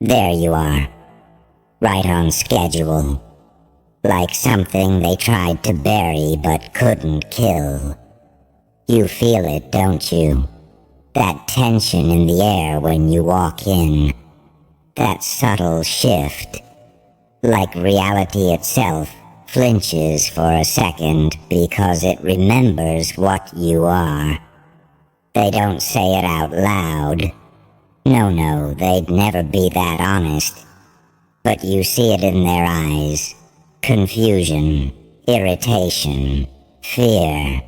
There you are, right on schedule, like something they tried to bury but couldn't kill. You feel it, don't you? That tension in the air when you walk in, that subtle shift, like reality itself flinches for a second because it remembers what you are. They don't say it out loud. No, they'd never be that honest. But you see it in their eyes. Confusion, irritation, fear.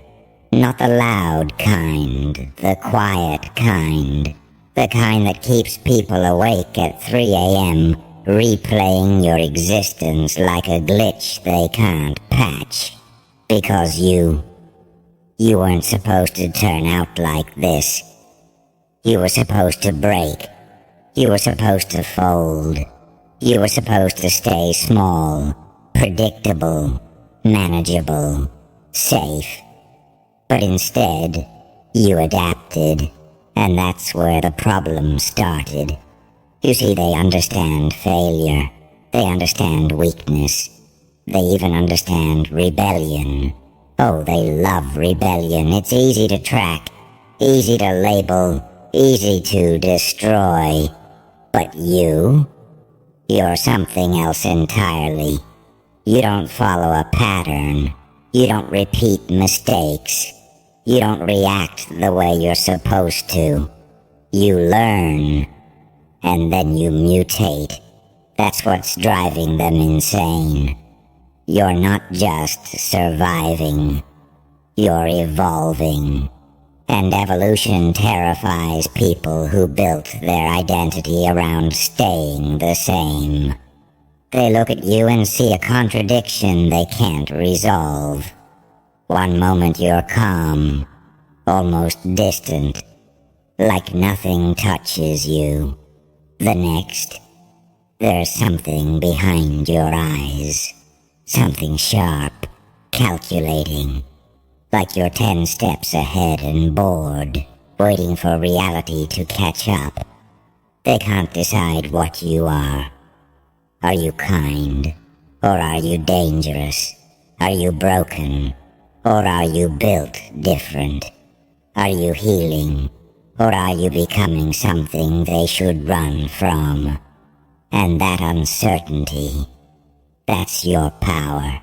Not the loud kind, the quiet kind. The kind that keeps people awake at 3 a.m., replaying your existence like a glitch they can't patch. Because you weren't supposed to turn out like this. You were supposed to break. You were supposed to fold. You were supposed to stay small, predictable, manageable, safe. But instead, you adapted, and that's where the problem started. You see, they understand failure. They understand weakness. They even understand rebellion. Oh, they love rebellion. It's easy to track, easy to label, easy to destroy. But you're something else entirely. You don't follow a pattern. You don't repeat mistakes. You don't react the way you're supposed to. You learn, and then you mutate. That's what's driving them insane. You're not just surviving. You're evolving. And evolution terrifies people who built their identity around staying the same. They look at you and see a contradiction they can't resolve. One moment you're calm, almost distant, like nothing touches you. The next, there's something behind your eyes. Something sharp, calculating. Like you're 10 steps ahead and bored, waiting for reality to catch up. They can't decide what you are. Are you kind? Or are you dangerous? Are you broken? Or are you built different? Are you healing? Or are you becoming something they should run from? And that uncertainty, that's your power.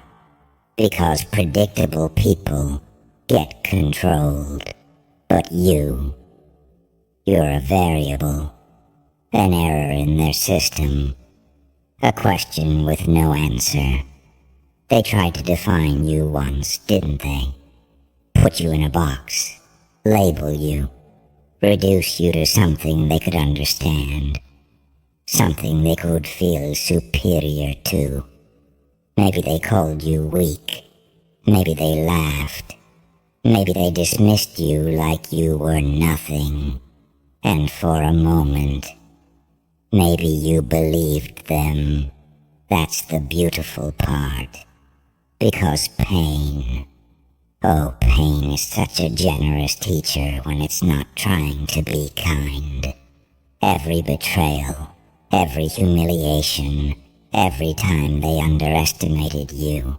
Because predictable people get controlled. But you're a variable, an error in their system, a question with no answer. They tried to define you once, didn't they? Put you in a box, label you, reduce you to something they could understand, something they could feel superior to. Maybe they called you weak, maybe they laughed, maybe they dismissed you like you were nothing, and for a moment, maybe you believed them. That's the beautiful part. Because pain is such a generous teacher when it's not trying to be kind. Every betrayal, every humiliation, every time they underestimated you,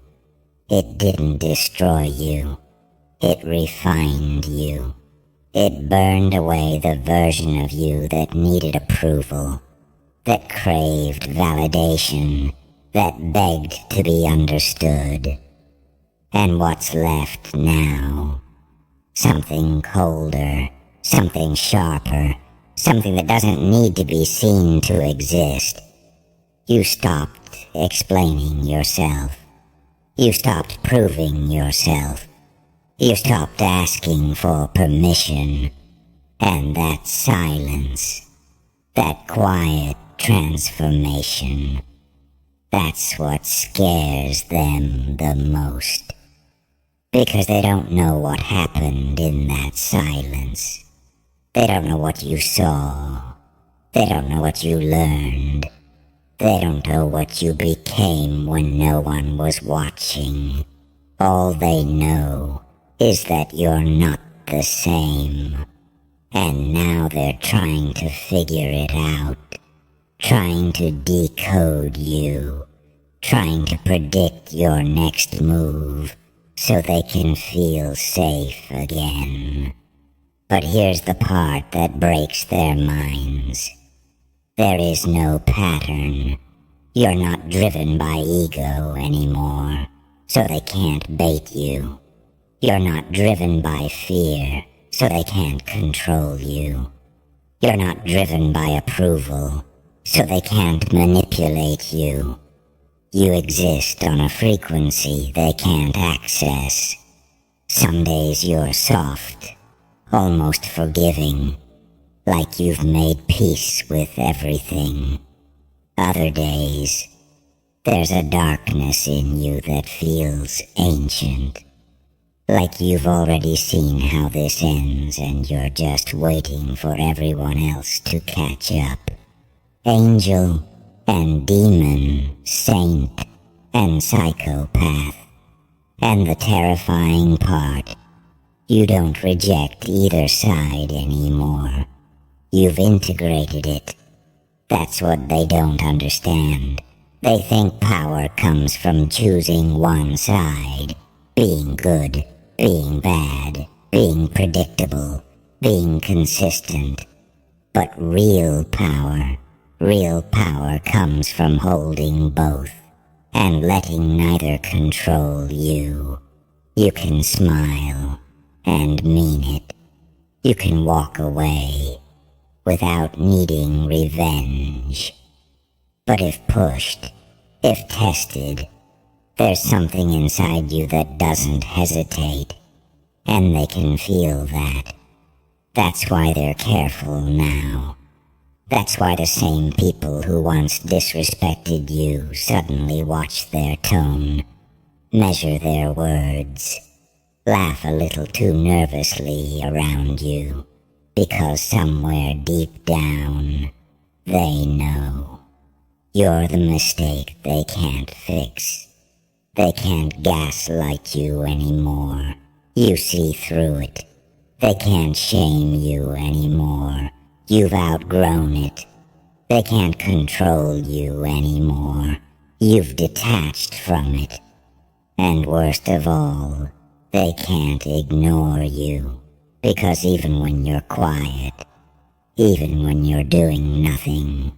it didn't destroy you. It refined you. It burned away the version of you that needed approval, that craved validation, that begged to be understood. And what's left now? Something colder, something sharper, something that doesn't need to be seen to exist. You stopped explaining yourself. You stopped proving yourself. You stopped asking for permission. And that silence, that quiet transformation, that's what scares them the most. Because they don't know what happened in that silence. They don't know what you saw. They don't know what you learned. They don't know what you became when no one was watching. All they know is that you're not the same. And now they're trying to figure it out. trying to decode you, trying to predict your next move so they can feel safe again. But here's the part that breaks their minds. There is no pattern. You're not driven by ego anymore, so they can't bait you. You're not driven by fear, so they can't control you. You're not driven by approval, so they can't manipulate you. You exist on a frequency they can't access. Some days you're soft, almost forgiving, like you've made peace with everything. Other days, there's a darkness in you that feels ancient, like you've already seen how this ends and you're just waiting for everyone else to catch up. Angel and demon, saint and psychopath. And the terrifying part, you don't reject either side anymore. You've integrated it. That's what they don't understand. They think power comes from choosing one side, being good, being bad, being predictable, being consistent. But real power comes from holding both and letting neither control you. You can smile and mean it. You can walk away without needing revenge. But if pushed, if tested, there's something inside you that doesn't hesitate, and they can feel that. That's why they're careful now. That's why the same people who once disrespected you suddenly watch their tone, measure their words, laugh a little too nervously around you, because somewhere deep down, they know. You're the mistake they can't fix. They can't gaslight you anymore. You see through it. They can't shame you anymore. You've outgrown it. They can't control you anymore. You've detached from it. And worst of all, they can't ignore you. Because even when you're quiet, even when you're doing nothing,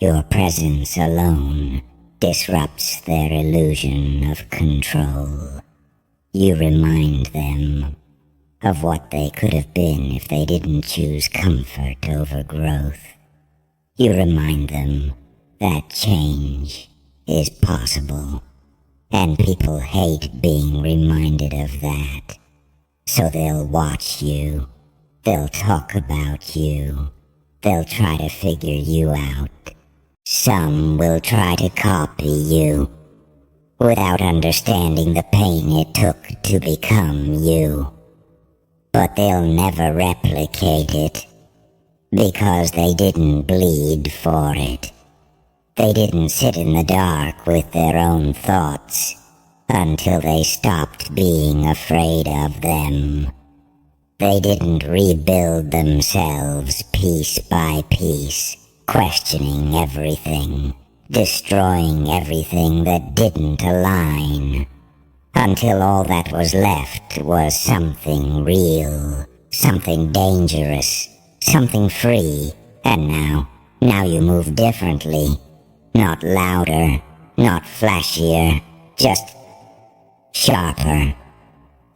your presence alone disrupts their illusion of control. You remind them of what they could have been if they didn't choose comfort over growth. You remind them that change is possible, and people hate being reminded of that. So they'll watch you, they'll talk about you, they'll try to figure you out. Some will try to copy you, without understanding the pain it took to become you. But they'll never replicate it, because they didn't bleed for it. They didn't sit in the dark with their own thoughts until they stopped being afraid of them. They didn't rebuild themselves piece by piece, questioning everything, destroying everything that didn't align, until all that was left was something real, something dangerous, something free. And now you move differently. Not louder, not flashier, just sharper.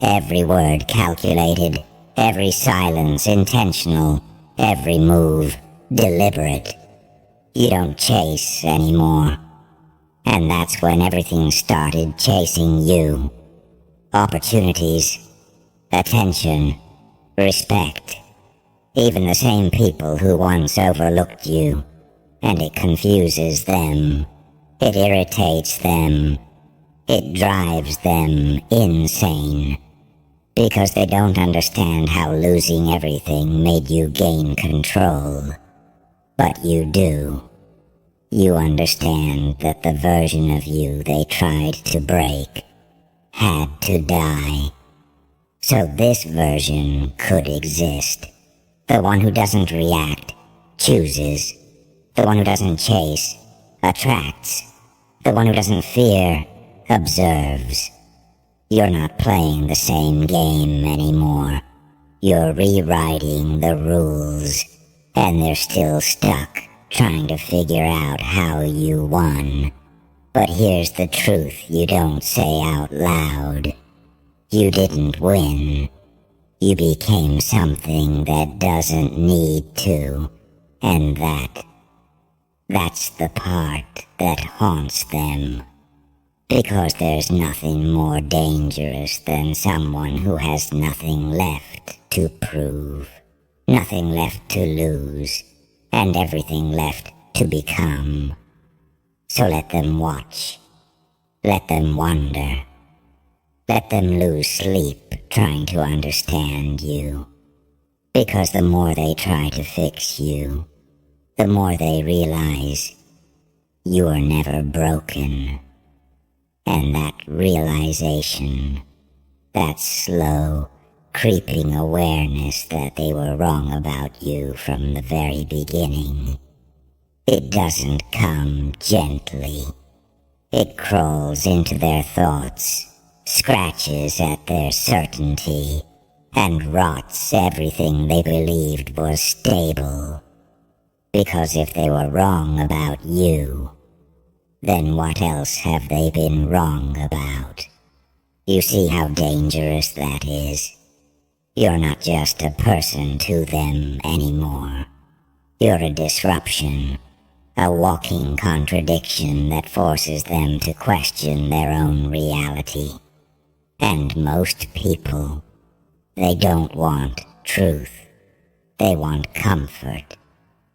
Every word calculated, every silence intentional, every move deliberate. You don't chase anymore. And that's when everything started chasing you. Opportunities, attention, respect. Even the same people who once overlooked you. And it confuses them. It irritates them. It drives them insane. Because they don't understand how losing everything made you gain control. But you do. You understand that the version of you they tried to break had to die. So this version could exist. The one who doesn't react, chooses, The one who doesn't chase attracts. The one who doesn't fear observes. You're not playing the same game anymore. You're rewriting the rules, and they're still stuck trying to figure out how you won. But here's the truth you don't say out loud. You didn't win. You became something that doesn't need to, and that's the part that haunts them. Because there's nothing more dangerous than someone who has nothing left to prove, nothing left to lose, and everything left to become. So let them watch. Let them wonder. Let them lose sleep trying to understand you. Because the more they try to fix you, the more they realize you are never broken. And that realization, that slow, creeping awareness that they were wrong about you from the very beginning, it doesn't come gently. It crawls into their thoughts, scratches at their certainty, and rots everything they believed was stable. Because if they were wrong about you, then what else have they been wrong about? You see how dangerous that is? You're not just a person to them anymore. You're a disruption, a walking contradiction that forces them to question their own reality. And most people, they don't want truth. They want comfort.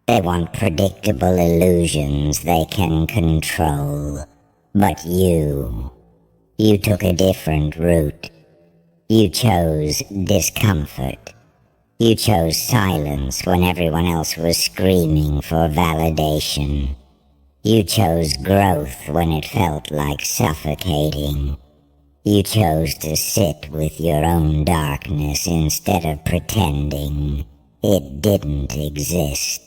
They want predictable illusions they can control. But you took a different route. You chose discomfort. You chose silence when everyone else was screaming for validation. You chose growth when it felt like suffocating. You chose to sit with your own darkness instead of pretending it didn't exist.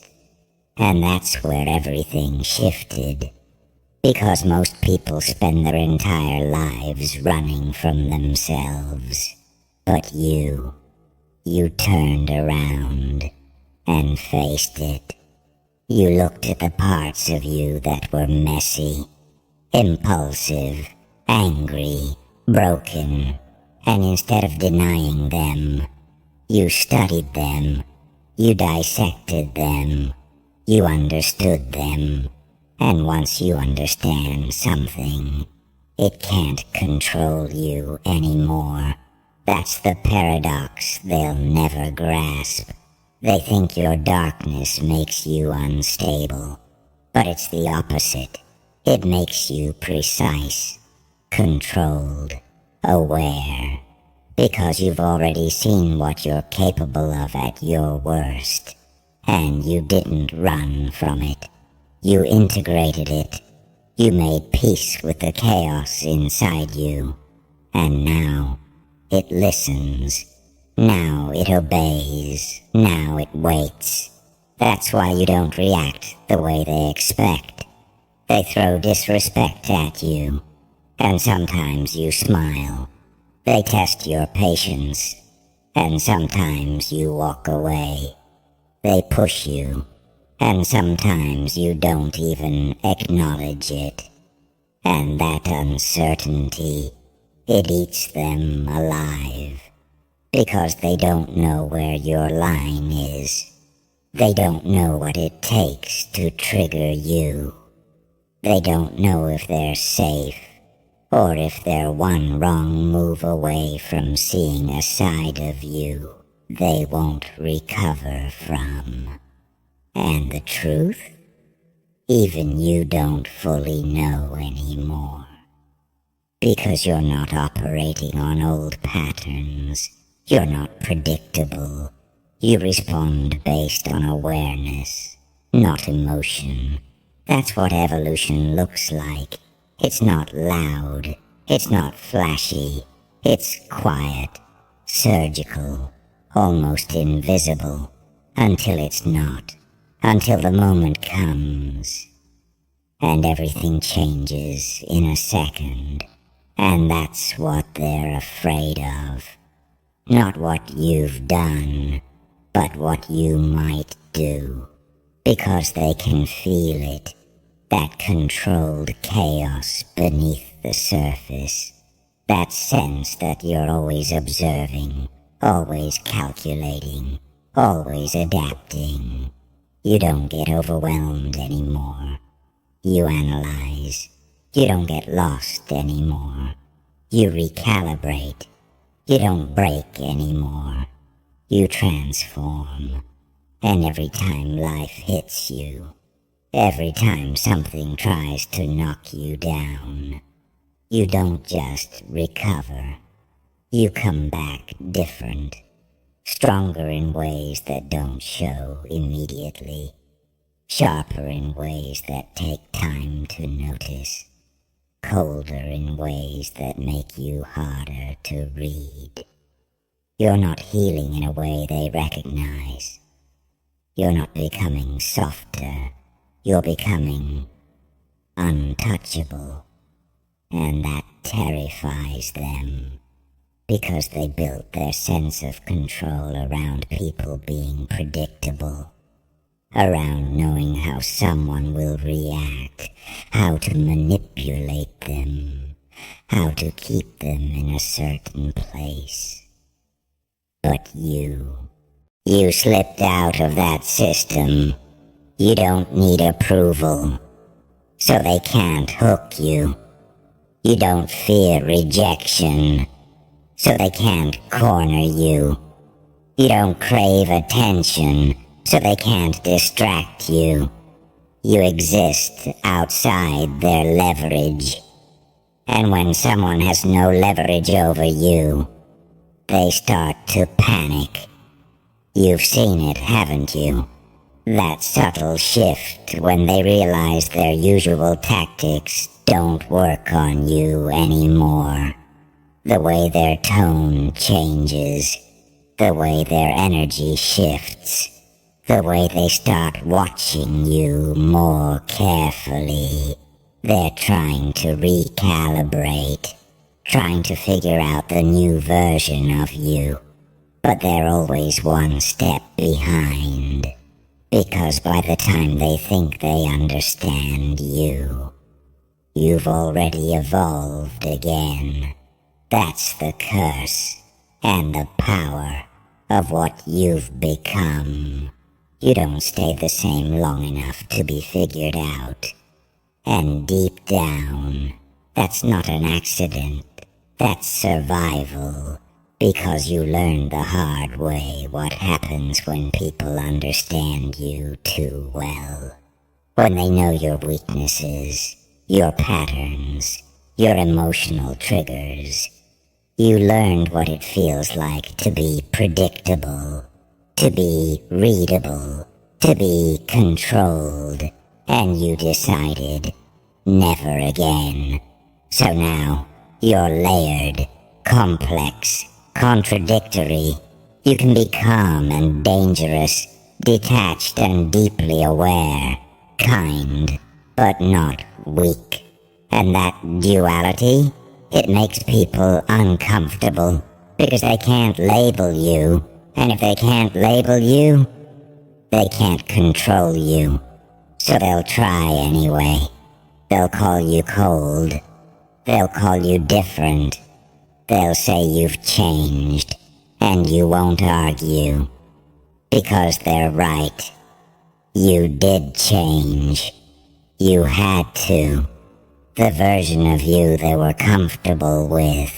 And that's where everything shifted. Because most people spend their entire lives running from themselves. But you turned around and faced it. You looked at the parts of you that were messy, impulsive, angry, broken, and instead of denying them, you studied them, you dissected them, you understood them, and once you understand something, it can't control you anymore. That's the paradox they'll never grasp. They think your darkness makes you unstable, but it's the opposite. It makes you precise, controlled, aware, because you've already seen what you're capable of at your worst. And you didn't run from it. You integrated it. You made peace with the chaos inside you. And now it listens. Now it obeys. Now it waits. That's why you don't react the way they expect. They throw disrespect at you. And sometimes you smile. They test your patience. And sometimes you walk away. They push you, and sometimes you don't even acknowledge it. And that uncertainty, it eats them alive, because they don't know where your line is. They don't know what it takes to trigger you. They don't know if they're safe, or if they're one wrong move away from seeing a side of you they won't recover from. And the truth? Even you don't fully know anymore. Because you're not operating on old patterns. You're not predictable. You respond based on awareness, not emotion. That's what evolution looks like. It's not loud. It's not flashy. It's quiet, surgical, almost invisible, until it's not, until the moment comes, and everything changes in a second, and that's what they're afraid of. Not what you've done, but what you might do, because they can feel it, that controlled chaos beneath the surface, that sense that you're always observing, always calculating, always adapting. You don't get overwhelmed anymore. You analyze. You don't get lost anymore. You recalibrate. You don't break anymore. You transform. And every time life hits you, every time something tries to knock you down, you don't just recover. You come back different, stronger in ways that don't show immediately, sharper in ways that take time to notice, colder in ways that make you harder to read. You're not healing in a way they recognize. You're not becoming softer. You're becoming untouchable. And that terrifies them, because they built their sense of control around people being predictable, around knowing how someone will react, how to manipulate them, how to keep them in a certain place. But you slipped out of that system. You don't need approval, so they can't hook you. You don't fear rejection, so they can't corner you. You don't crave attention, so they can't distract you. You exist outside their leverage. And when someone has no leverage over you, they start to panic. You've seen it, haven't you? That subtle shift when they realize their usual tactics don't work on you anymore. The way their tone changes, the way their energy shifts, the way they start watching you more carefully. They're trying to recalibrate, trying to figure out the new version of you. But they're always one step behind, because by the time they think they understand you, you've already evolved again. That's the curse and the power of what you've become. You don't stay the same long enough to be figured out. And deep down, that's not an accident. That's survival, because you learned the hard way what happens when people understand you too well. When they know your weaknesses, your patterns, your emotional triggers. You learned what it feels like to be predictable, to be readable, to be controlled, and you decided, never again. So now, you're layered, complex, contradictory. You can be calm and dangerous, detached and deeply aware, kind, but not weak. And that duality, it makes people uncomfortable, because they can't label you, and if they can't label you, they can't control you. So they'll try anyway. They'll call you cold. They'll call you different. They'll say you've changed, and you won't argue, because they're right. You did change. You had to. The version of you they were comfortable with.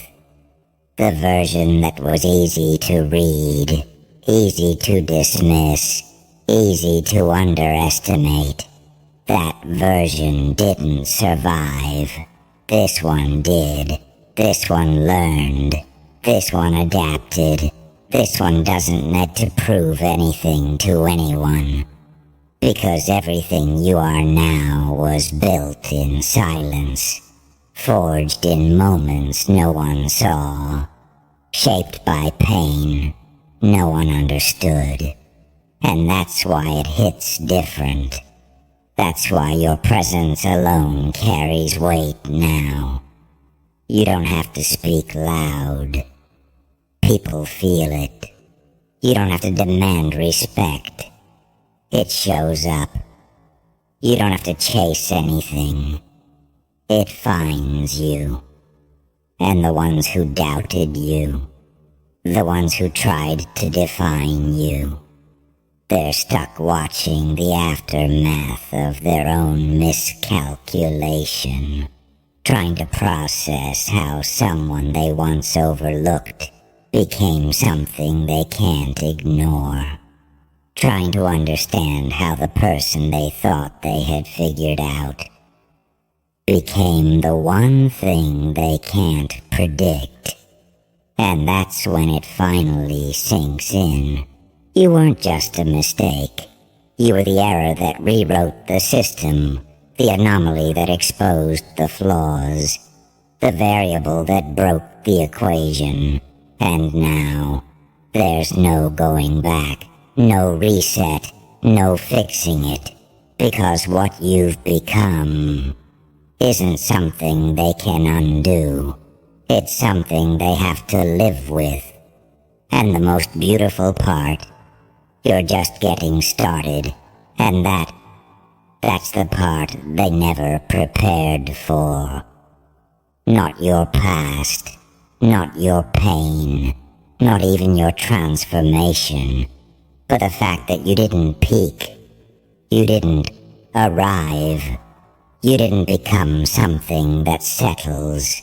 The version that was easy to read, easy to dismiss, easy to underestimate. That version didn't survive. This one did. This one learned. This one adapted. This one doesn't need to prove anything to anyone. Because everything you are now was built in silence, forged in moments no one saw, shaped by pain no one understood, And that's why it hits different. That's why your presence alone carries weight now. You don't have to speak loud. People feel it. You don't have to demand respect. It shows up. You don't have to chase anything. It finds you. And the ones who doubted you, the ones who tried to define you, they're stuck watching the aftermath of their own miscalculation, trying to process how someone they once overlooked became something they can't ignore, trying to understand how the person they thought they had figured out became the one thing they can't predict. And that's when it finally sinks in. You weren't just a mistake. You were the error that rewrote the system, the anomaly that exposed the flaws, the variable that broke the equation. And now, there's no going back, no reset, no fixing it, because what you've become isn't something they can undo. It's something they have to live with. And the most beautiful part, you're just getting started, and that's the part they never prepared for. Not your past, not your pain, not even your transformation, but the fact that you didn't peak, you didn't arrive, you didn't become something that settles.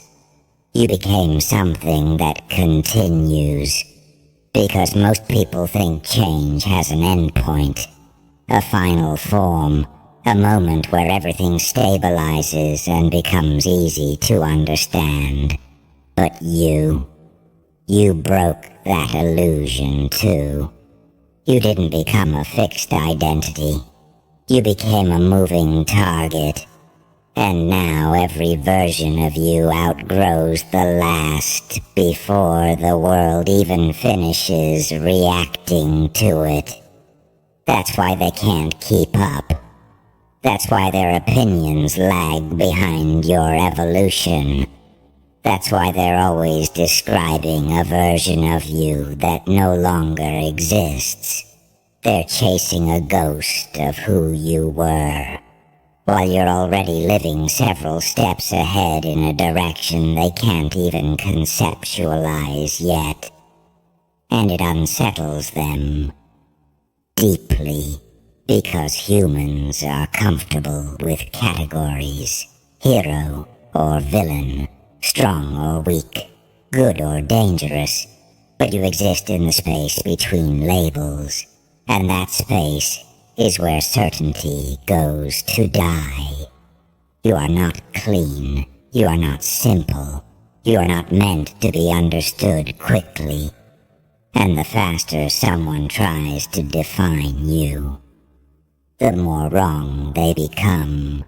You became something that continues. Because most people think change has an endpoint, a final form, a moment where everything stabilizes and becomes easy to understand. But you broke that illusion too. You didn't become a fixed identity. You became a moving target. And now every version of you outgrows the last before the world even finishes reacting to it. That's why they can't keep up. That's why their opinions lag behind your evolution. That's why they're always describing a version of you that no longer exists. They're chasing a ghost of who you were, while you're already living several steps ahead in a direction they can't even conceptualize yet. And it unsettles them deeply, because humans are comfortable with categories: hero or villain, strong or weak, good or dangerous. But you exist in the space between labels, and that space is where certainty goes to die. You are not clean. You are not simple. You are not meant to be understood quickly. And the faster someone tries to define you, the more wrong they become.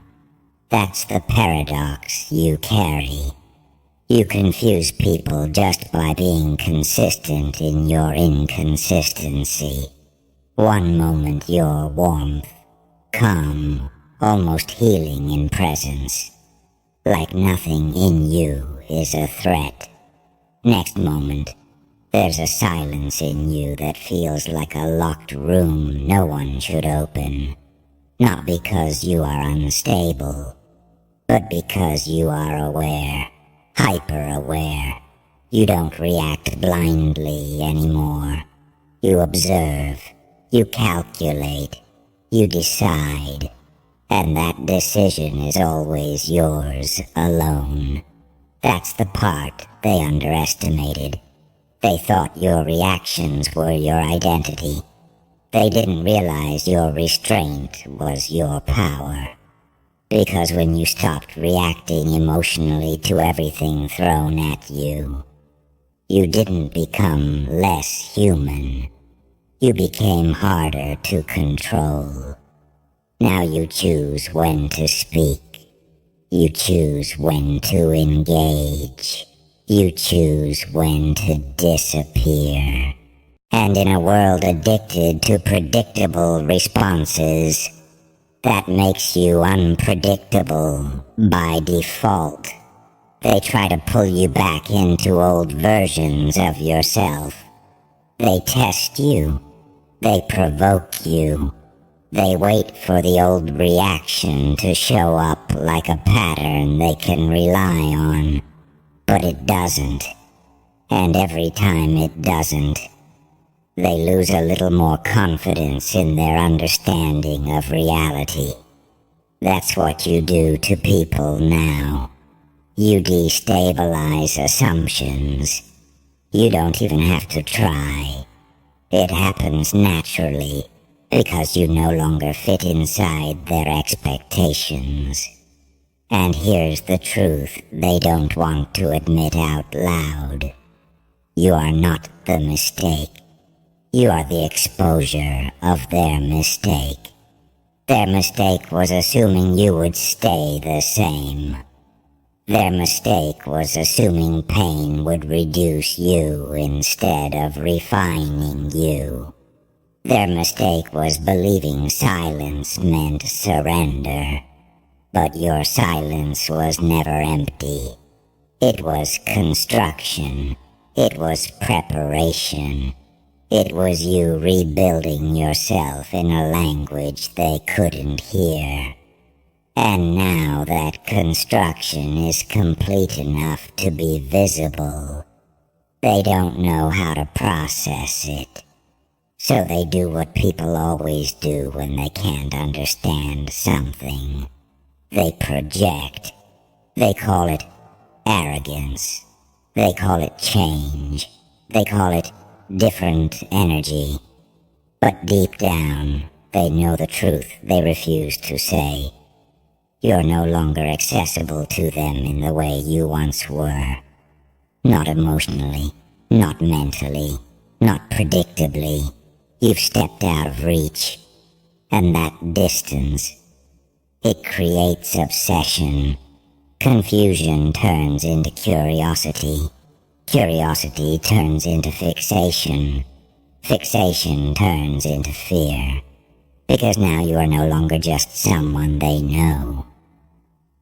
That's the paradox you carry. You confuse people just by being consistent in your inconsistency. One moment you're warmth, calm, almost healing in presence, like nothing in you is a threat. Next moment, there's a silence in you that feels like a locked room no one should open. Not because you are unstable, but because you are aware, hyper-aware. You don't react blindly anymore. You observe. You calculate, you decide, and that decision is always yours alone. That's the part they underestimated. They thought your reactions were your identity. They didn't realize your restraint was your power. Because when you stopped reacting emotionally to everything thrown at you, you didn't become less human. You became harder to control. Now you choose when to speak. You choose when to engage. You choose when to disappear. And in a world addicted to predictable responses, that makes you unpredictable by default. They try to pull you back into old versions of yourself. They test you. They provoke you. They wait for the old reaction to show up like a pattern they can rely on. But it doesn't. And every time it doesn't, they lose a little more confidence in their understanding of reality. That's what you do to people now. You destabilize assumptions. You don't even have to try. It happens naturally because you no longer fit inside their expectations. And here's the truth they don't want to admit out loud. You are not the mistake. You are the exposure of their mistake. Their mistake was assuming you would stay the same. Their mistake was assuming pain would reduce you instead of refining you. Their mistake was believing silence meant surrender. But your silence was never empty. It was construction. It was preparation. It was you rebuilding yourself in a language they couldn't hear. And now that construction is complete enough to be visible, they don't know how to process it. So they do what people always do when they can't understand something. They project. They call it arrogance. They call it change. They call it different energy. But deep down, they know the truth they refuse to say. You're no longer accessible to them in the way you once were. Not emotionally, not mentally, not predictably. You've stepped out of reach. And that distance, it creates obsession. Confusion turns into curiosity. Curiosity turns into fixation. Fixation turns into fear. Because now you are no longer just someone they know.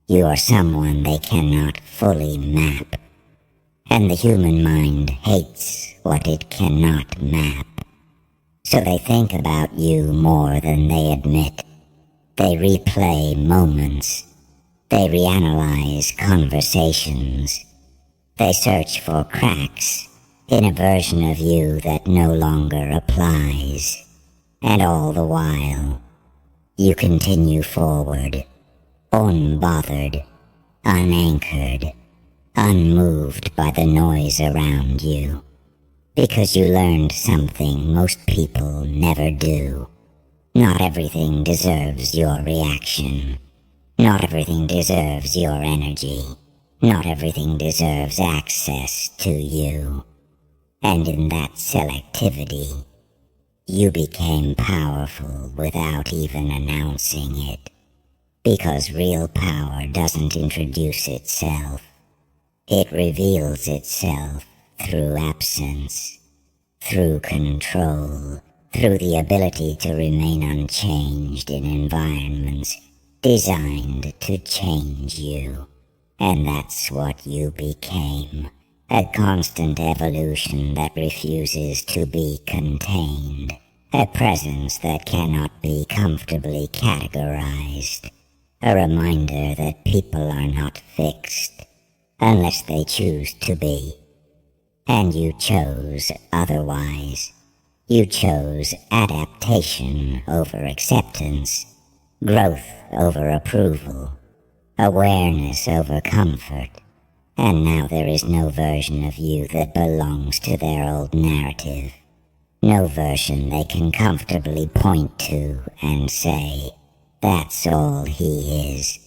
You are someone they cannot fully map. And the human mind hates what it cannot map. So they think about you more than they admit. They replay moments. They reanalyze conversations. They search for cracks in a version of you that no longer applies. And all the while, you continue forward, unbothered, unanchored, unmoved by the noise around you. Because you learned something most people never do. Not everything deserves your reaction. Not everything deserves your energy. Not everything deserves access to you. And in that selectivity, you became powerful without even announcing it. Because real power doesn't introduce itself. It reveals itself through absence, through control, through the ability to remain unchanged in environments designed to change you. And that's what you became. A constant evolution that refuses to be contained. A presence that cannot be comfortably categorized. A reminder that people are not fixed, unless they choose to be. And you chose otherwise. You chose adaptation over acceptance, growth over approval, awareness over comfort. And now there is no version of you that belongs to their old narrative. No version they can comfortably point to and say, that's all he is.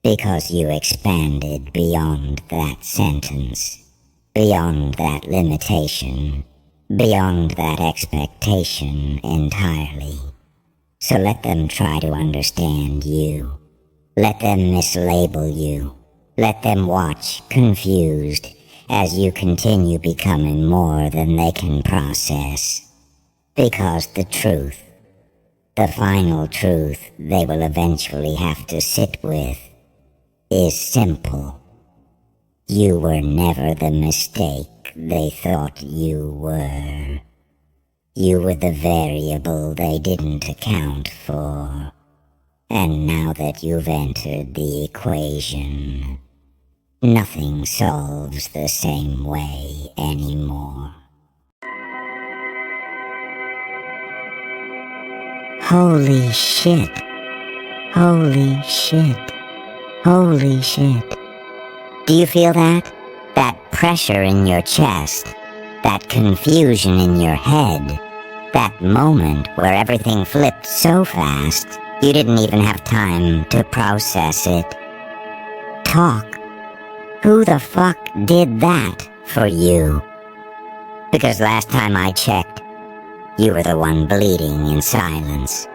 Because you expanded beyond that sentence, beyond that limitation, beyond that expectation entirely. So let them try to understand you. Let them mislabel you. Let them watch, confused, as you continue becoming more than they can process. Because the truth, the final truth they will eventually have to sit with, is simple. You were never the mistake they thought you were. You were the variable they didn't account for. And now that you've entered the equation, nothing solves the same way anymore. Holy shit. Holy shit. Holy shit. Do you feel that? That pressure in your chest, that confusion in your head, that moment where everything flipped so fast you didn't even have time to process it. Talk. Who the fuck did that for you? Because last time I checked, you were the one bleeding in silence.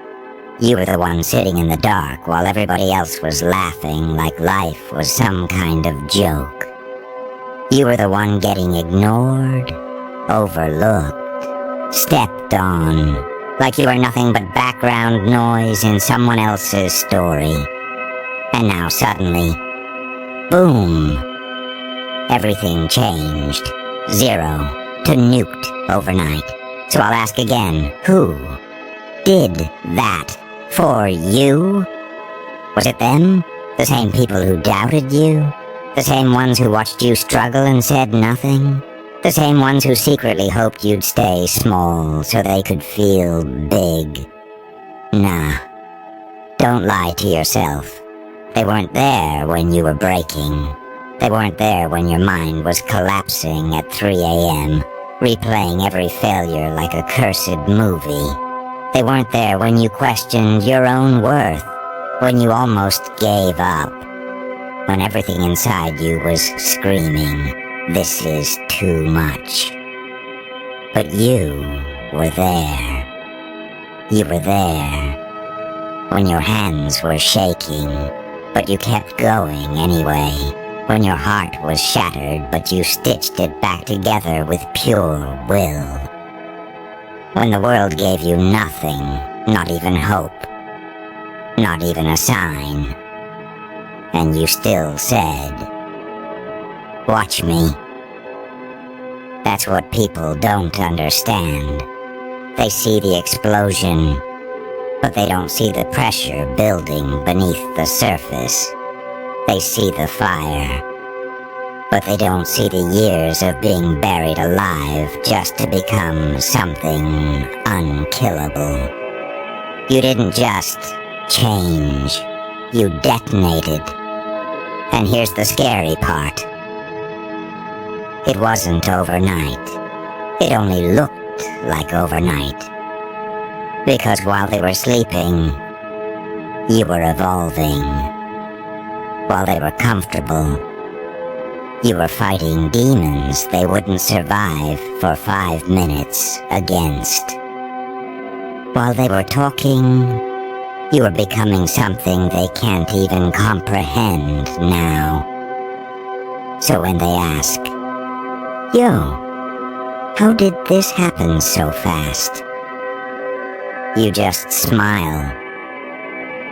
You were the one sitting in the dark while everybody else was laughing like life was some kind of joke. You were the one getting ignored, overlooked, stepped on, like you were nothing but background noise in someone else's story. And now suddenly, boom! Everything changed. 0 to nuked overnight. So I'll ask again, who did that for you? Was it them? The same people who doubted you? The same ones who watched you struggle and said nothing? The same ones who secretly hoped you'd stay small so they could feel big? Nah. Don't lie to yourself. They weren't there when you were breaking. They weren't there when your mind was collapsing at 3 a.m., replaying every failure like a cursed movie. They weren't there when you questioned your own worth, when you almost gave up, when everything inside you was screaming, "This is too much." But you were there. You were there. When your hands were shaking, but you kept going anyway. When your heart was shattered, but you stitched it back together with pure will. When the world gave you nothing, not even hope, not even a sign, and you still said, "Watch me." That's what people don't understand. They see the explosion, but they don't see the pressure building beneath the surface. They see the fire, but they don't see the years of being buried alive just to become something unkillable. You didn't just change, you detonated. And here's the scary part. It wasn't overnight. It only looked like overnight. Because while they were sleeping, you were evolving. While they were comfortable, you were fighting demons they wouldn't survive for 5 minutes against. While they were talking, you were becoming something they can't even comprehend now. So when they ask, "Yo, how did this happen so fast?" you just smile.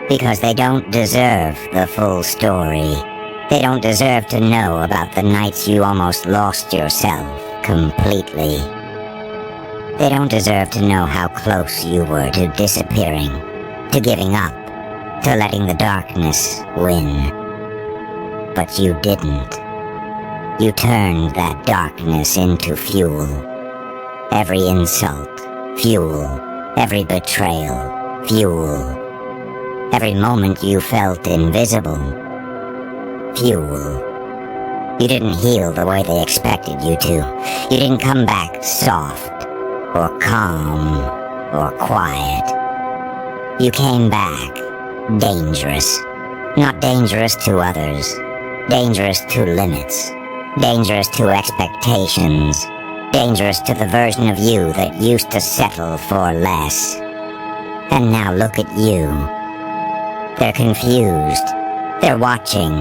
Because they don't deserve the full story. They don't deserve to know about the nights you almost lost yourself completely. They don't deserve to know how close you were to disappearing, to giving up, to letting the darkness win. But you didn't. You turned that darkness into fuel. Every insult, fuel. Every betrayal, fuel. Every moment you felt invisible, fuel. You didn't heal the way they expected you to. You didn't come back soft, or calm, or quiet. You came back dangerous. Not dangerous to others. Dangerous to limits. Dangerous to expectations. Dangerous to the version of you that used to settle for less. And now look at you. They're confused. They're watching.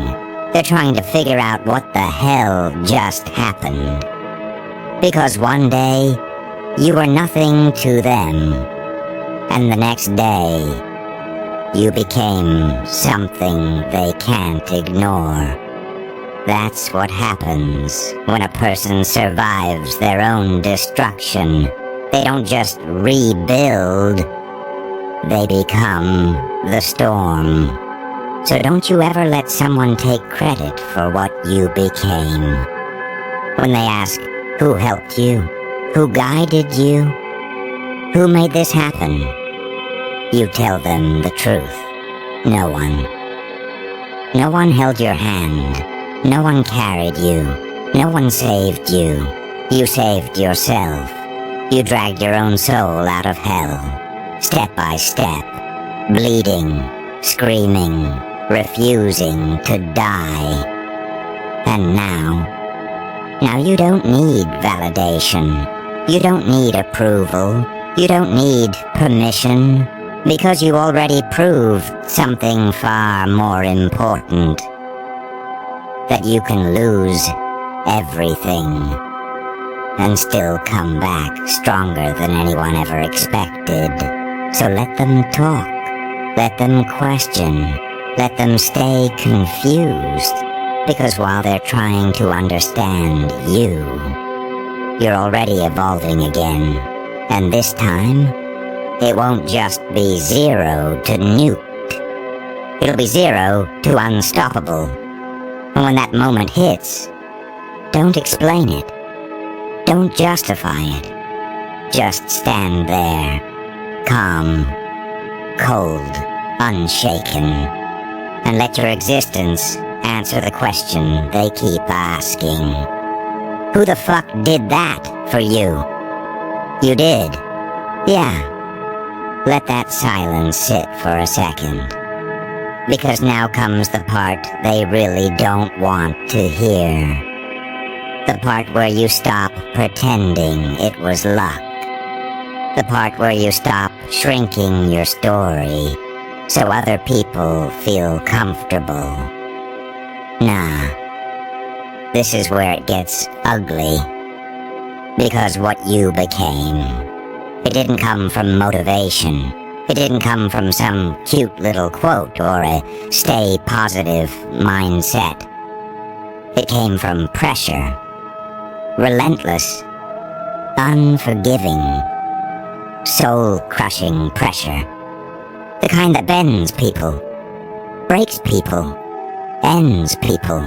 They're trying to figure out what the hell just happened. Because one day, you were nothing to them, and the next day, you became something they can't ignore. That's what happens when a person survives their own destruction. They don't just rebuild, they become the storm. So don't you ever let someone take credit for what you became. When they ask, who helped you? Who guided you? Who made this happen? You tell them the truth. No one. No one held your hand. No one carried you. No one saved you. You saved yourself. You dragged your own soul out of hell, step by step, bleeding, screaming, refusing to die. And now you don't need validation. You don't need approval. You don't need permission, because you already proved something far more important. That you can lose everything and still come back stronger than anyone ever expected. So let them talk. Let them question. Let them stay confused. Because while they're trying to understand you, you're already evolving again. And this time, it won't just be 0 to nuked. It'll be 0 to unstoppable. And when that moment hits, don't explain it. Don't justify it. Just stand there, calm, cold, unshaken, and let your existence answer the question they keep asking. Who the fuck did that for you? You did. Yeah. Let that silence sit for a second. Because now comes the part they really don't want to hear. The part where you stop pretending it was luck. The part where you stop shrinking your story so other people feel comfortable. Nah. This is where it gets ugly. Because what you became, it didn't come from motivation. It didn't come from some cute little quote or a stay positive mindset. It came from pressure. Relentless, unforgiving, soul-crushing pressure. The kind that bends people, breaks people, ends people.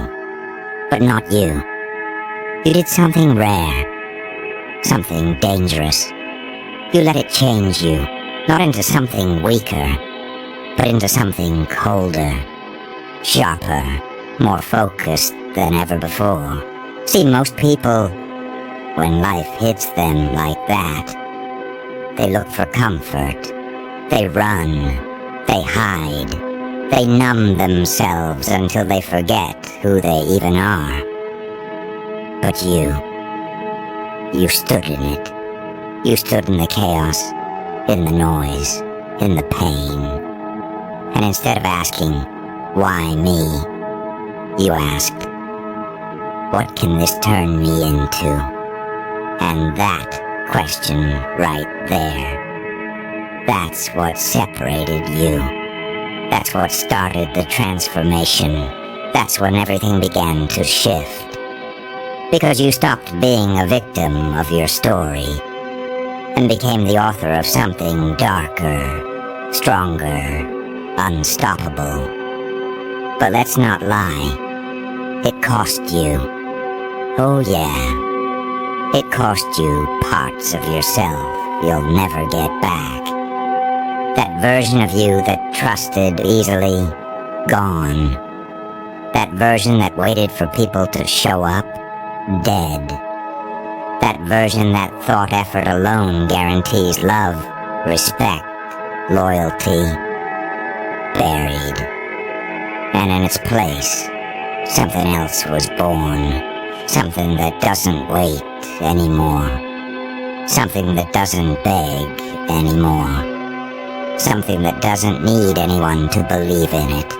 But not you. You did something rare, something dangerous. You let it change you, not into something weaker, but into something colder, sharper, more focused than ever before. See, most people, when life hits them like that, they look for comfort. They run. They hide. They numb themselves until they forget who they even are. But you stood in it. You stood in the chaos, in the noise, in the pain. And instead of asking, why me, you asked, what can this turn me into? And that question right there, that's what separated you. That's what started the transformation. That's when everything began to shift. Because you stopped being a victim of your story and became the author of something darker, stronger, unstoppable. But let's not lie. It cost you. Oh yeah, it cost you parts of yourself you'll never get back. That version of you that trusted easily, gone. That version that waited for people to show up, dead. That version that thought effort alone guarantees love, respect, loyalty, buried. And in its place, something else was born. Something that doesn't wait anymore. Something that doesn't beg anymore. Something that doesn't need anyone to believe in it.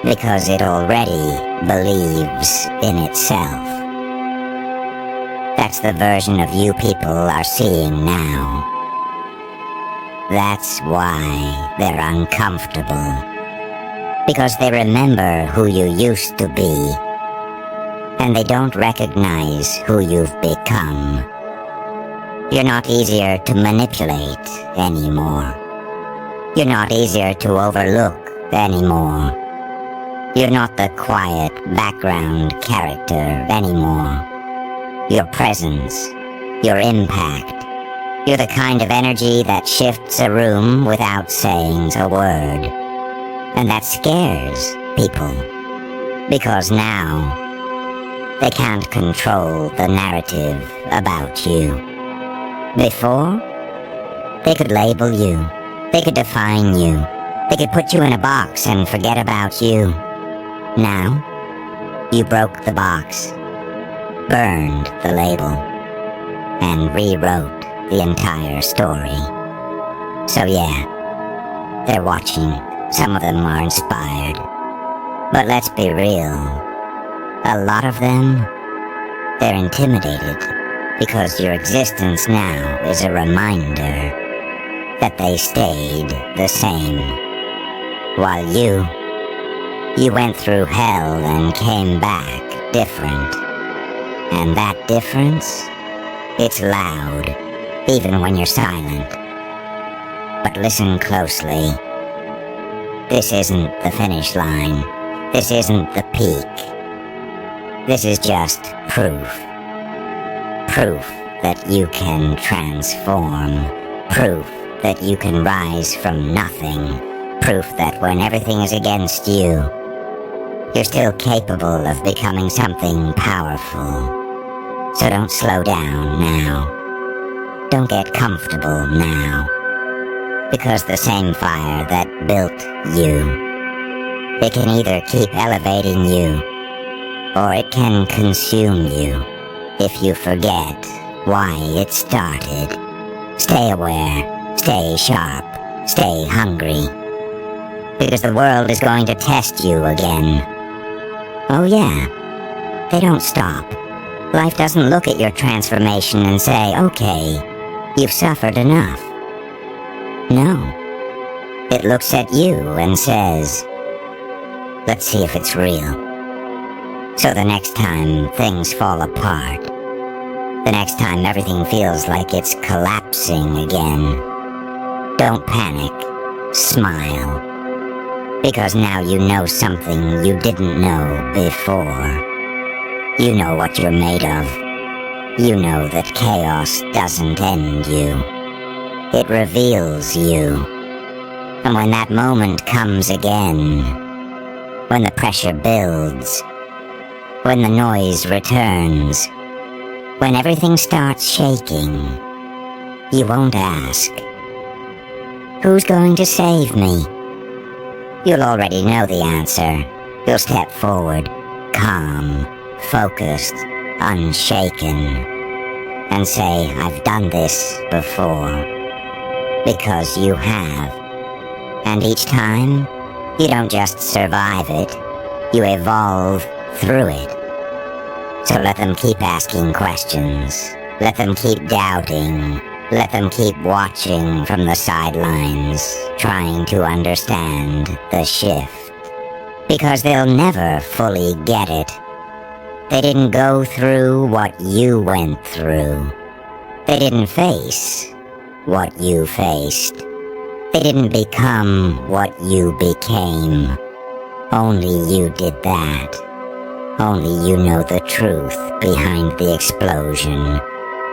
because it already believes in itself. That's the version of you people are seeing now. That's why they're uncomfortable. Because they remember who you used to be, and they don't recognize who you've become. You're not easier to manipulate anymore. You're not easier to overlook anymore. You're not the quiet background character anymore. Your presence, your impact, you're the kind of energy that shifts a room without saying a word. And that scares people, because now they can't control the narrative about you. Before, they could label you, they could define you, they could put you in a box and forget about you. Now, you broke the box, burned the label, and rewrote the entire story. So yeah, they're watching. Some of them are inspired. But let's be real. A lot of them, they're intimidated because your existence now is a reminder that they stayed the same. While you went through hell and came back different. And that difference, it's loud, even when you're silent. But listen closely. This isn't the finish line. This isn't the peak. This is just proof. Proof that you can transform. Proof that you can rise from nothing. Proof that when everything is against you, you're still capable of becoming something powerful. So don't slow down now. Don't get comfortable now. Because the same fire that built you, it can either keep elevating you, or it can consume you if you forget why it started. Stay aware, stay sharp, stay hungry. Because the world is going to test you again. Oh yeah, they don't stop. Life doesn't look at your transformation and say, okay, you've suffered enough. No. It looks at you and says, let's see if it's real. So the next time things fall apart, the next time everything feels like it's collapsing again, don't panic, smile. Because now you know something you didn't know before. You know what you're made of. You know that chaos doesn't end you. It reveals you. And when that moment comes again, when the pressure builds, when the noise returns, when everything starts shaking, you won't ask, who's going to save me? You'll already know the answer. You'll step forward, calm, focused, unshaken, and say, I've done this before. Because you have. And each time, you don't just survive it, you evolve through it. So let them keep asking questions. Let them keep doubting. Let them keep watching from the sidelines, trying to understand the shift. Because they'll never fully get it. They didn't go through what you went through. They didn't face what you faced. They didn't become what you became. Only you did that. Only you know the truth behind the explosion.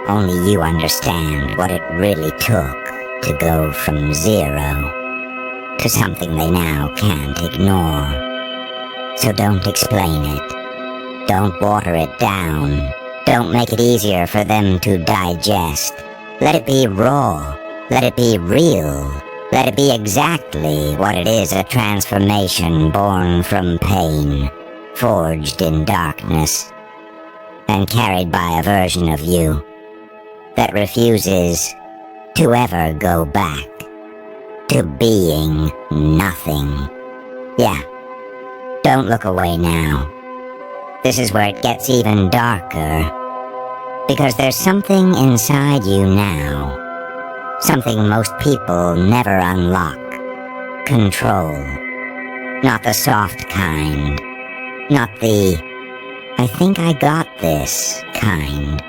Only you understand what it really took to go from zero to something they now can't ignore. So don't explain it. Don't water it down. Don't make it easier for them to digest. Let it be raw. Let it be real. Let it be exactly what it is, a transformation born from pain, forged in darkness, and carried by a version of you that refuses to ever go back to being nothing. Yeah, Don't look away now. This is where it gets even darker. Because there's something inside you now. Something most people never unlock. Control. Not the soft kind. Not the, I think I got this kind.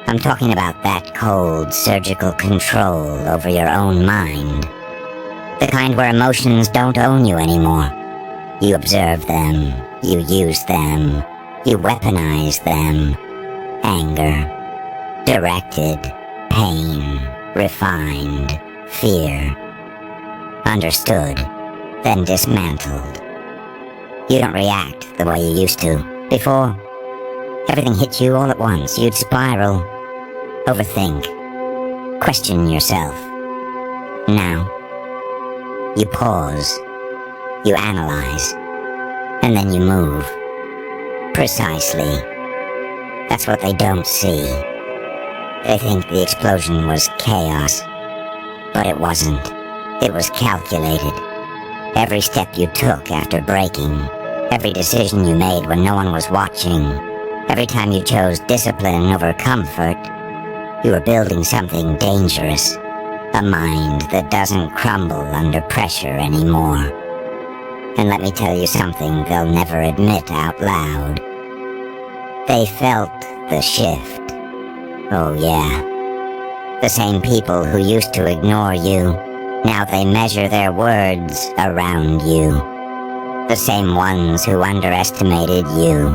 I'm talking about that cold, surgical control over your own mind. The kind where emotions don't own you anymore. You observe them, you use them, you weaponize them. Anger, directed, pain, refined, fear. Understood, then dismantled. You don't react the way you used to. Before, everything hit you all at once. You'd spiral, overthink, question yourself. Now, you pause, you analyze, and then you move. Precisely. That's what they don't see. They think the explosion was chaos, but it wasn't. It was calculated. Every step you took after braking, every decision you made when no one was watching, every time you chose discipline over comfort, you were building something dangerous, a mind that doesn't crumble under pressure anymore. And let me tell you something they'll never admit out loud. They felt the shift. Oh yeah. The same people who used to ignore you, now they measure their words around you. The same ones who underestimated you.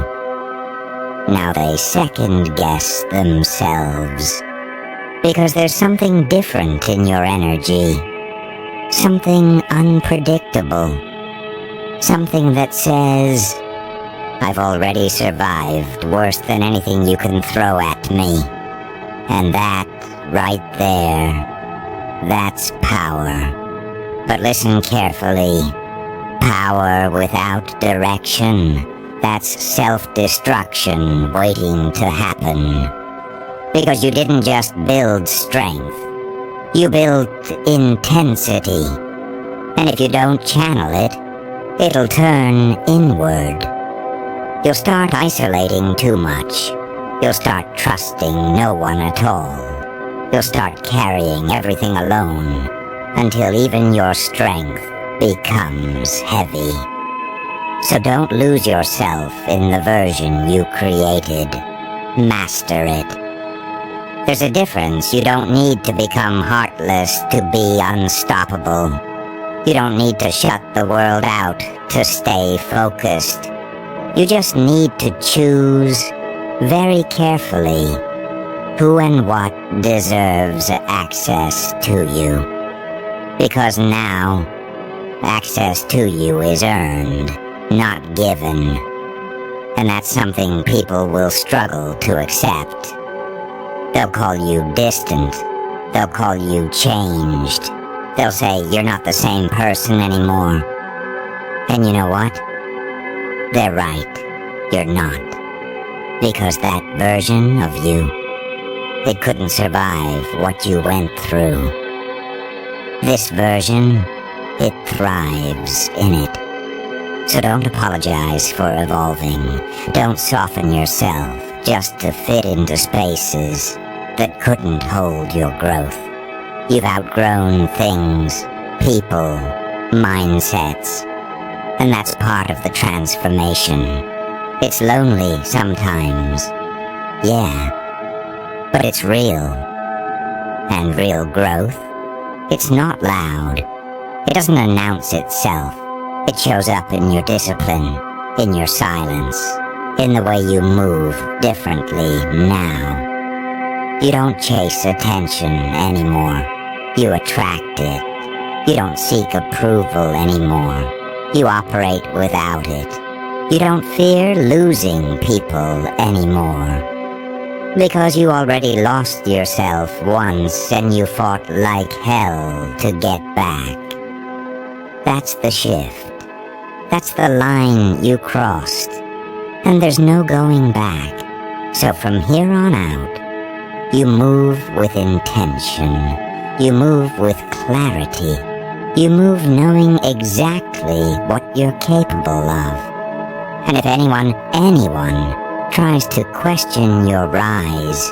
Now they second-guess themselves. Because there's something different in your energy. Something unpredictable. Something that says, I've already survived worse than anything you can throw at me. And that, right there, that's power. But listen carefully. Power without direction. That's self-destruction waiting to happen. Because you didn't just build strength. You built intensity. And if you don't channel it, it'll turn inward. You'll start isolating too much. You'll start trusting no one at all. You'll start carrying everything alone, until even your strength becomes heavy. So don't lose yourself in the version you created. Master it. There's a difference. You don't need to become heartless to be unstoppable. You don't need to shut the world out to stay focused. You just need to choose very carefully who and what deserves access to you. Because now, access to you is earned, not given. And that's something people will struggle to accept. They'll call you distant. They'll call you changed. They'll say you're not the same person anymore. And you know what? They're right. You're not. Because that version of you, it couldn't survive what you went through. This version, it thrives in it. So don't apologize for evolving. Don't soften yourself just to fit into spaces that couldn't hold your growth. You've outgrown things, people, mindsets, and that's part of the transformation. It's lonely sometimes, yeah, but it's real. And real growth, it's not loud. It doesn't announce itself. It shows up in your discipline, in your silence, in the way you move differently now. You don't chase attention anymore. You attract it. You don't seek approval anymore. You operate without it. You don't fear losing people anymore. Because you already lost yourself once and you fought like hell to get back. That's the shift. That's the line you crossed. And there's no going back. So from here on out, you move with intention. You move with clarity. You move knowing exactly what you're capable of. And if anyone tries to question your rise,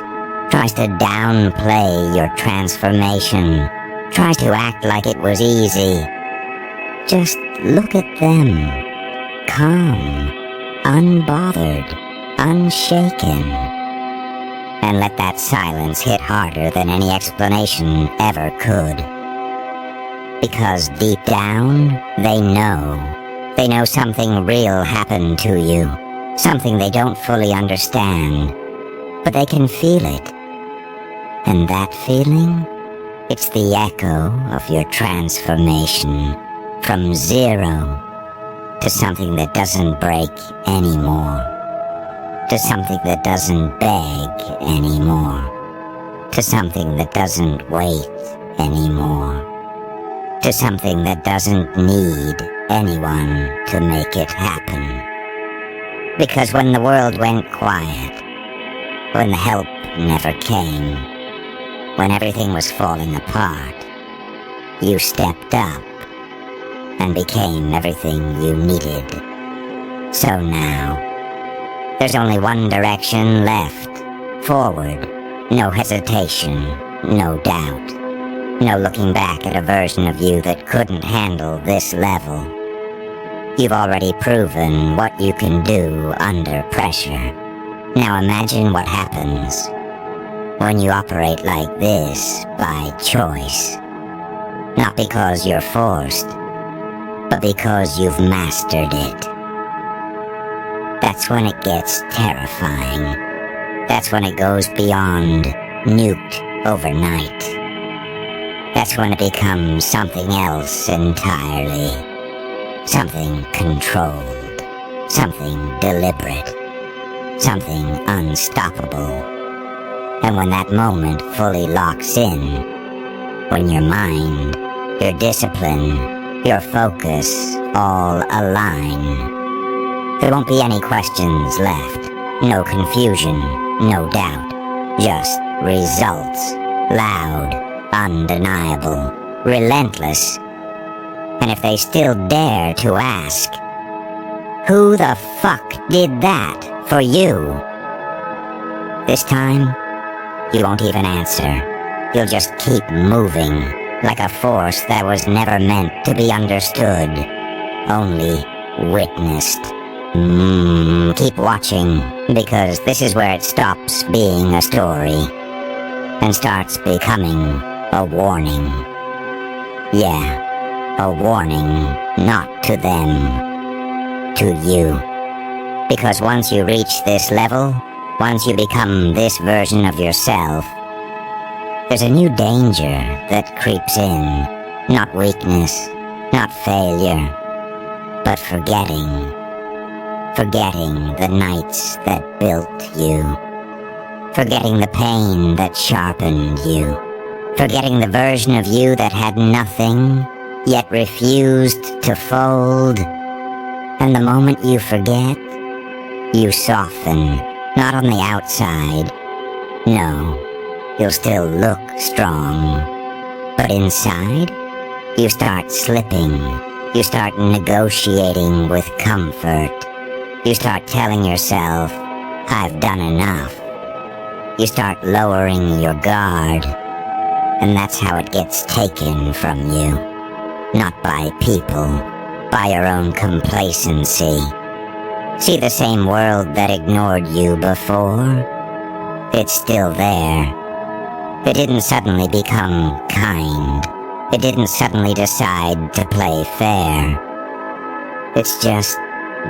tries to downplay your transformation, tries to act like it was easy, just look at them, calm, unbothered, unshaken, and let that silence hit harder than any explanation ever could. Because deep down, they know something real happened to you, something they don't fully understand, but they can feel it. And that feeling, it's the echo of your transformation from zero to something that doesn't break anymore, to something that doesn't beg anymore, to something that doesn't wait anymore, to something that doesn't need anyone to make it happen. Because when the world went quiet, when the help never came, when everything was falling apart, you stepped up and became everything you needed. So now, there's only one direction left, forward, no hesitation, no doubt, no looking back at a version of you that couldn't handle this level. You've already proven what you can do under pressure. Now imagine what happens when you operate like this by choice. Not because you're forced, but because you've mastered it. That's when it gets terrifying. That's when it goes beyond nuked overnight. That's when it becomes something else entirely. Something controlled. Something deliberate. Something unstoppable. And when that moment fully locks in, when your mind, your discipline, your focus all align, there won't be any questions left, no confusion, no doubt, just results, loud, undeniable, relentless. And if they still dare to ask, who the fuck did that for you? This time, you won't even answer. You'll just keep moving, like a force that was never meant to be understood, only witnessed. Keep watching, because this is where it stops being a story and starts becoming a warning. Yeah, a warning, not to them, to you. Because once you reach this level, once you become this version of yourself, there's a new danger that creeps in. Not weakness, not failure, but forgetting. Forgetting the nights that built you. Forgetting the pain that sharpened you. Forgetting the version of you that had nothing, yet refused to fold. And the moment you forget, you soften, not on the outside. No, you'll still look strong. But inside, you start slipping. You start negotiating with comfort. You start telling yourself, I've done enough. You start lowering your guard. And that's how it gets taken from you. Not by people, by your own complacency. See the same world that ignored you before? It's still there. It didn't suddenly become kind. It didn't suddenly decide to play fair. It's just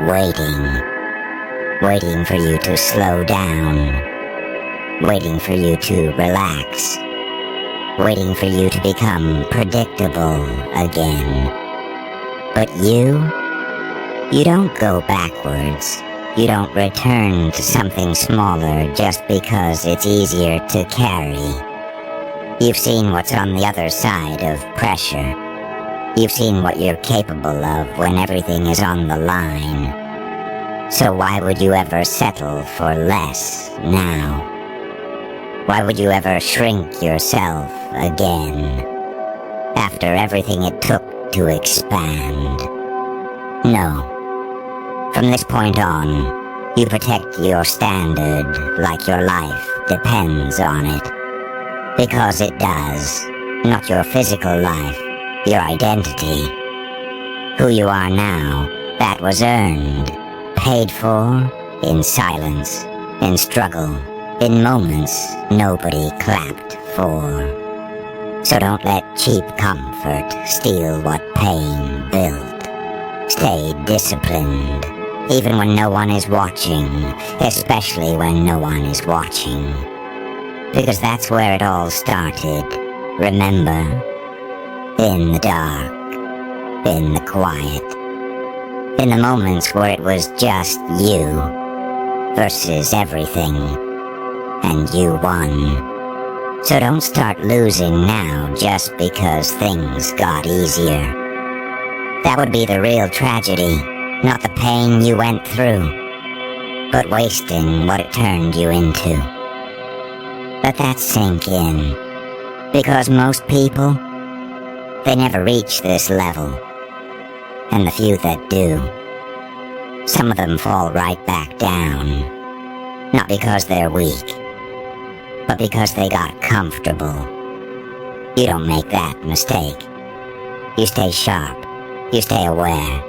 waiting. Waiting for you to slow down. Waiting for you to relax. Waiting for you to become predictable again. But you don't go backwards. You don't return to something smaller just because it's easier to carry. You've seen what's on the other side of pressure. You've seen what you're capable of when everything is on the line. So why would you ever settle for less now? Why would you ever shrink yourself again? After everything it took to expand. No. From this point on, you protect your standard like your life depends on it. Because it does. Not your physical life, your identity. Who you are now, that was earned, paid for, in silence, in struggle, in moments nobody clapped for. So don't let cheap comfort steal what pain built. Stay disciplined. Even when no one is watching, especially when no one is watching. Because that's where it all started, remember? In the dark, in the quiet, in the moments where it was just you versus everything, and you won. So don't start losing now just because things got easier. That would be the real tragedy. Not the pain you went through, but wasting what it turned you into. Let that sink in, because most people, they never reach this level, and the few that do, some of them fall right back down, not because they're weak, but because they got comfortable. You don't make that mistake. You stay sharp, you stay aware.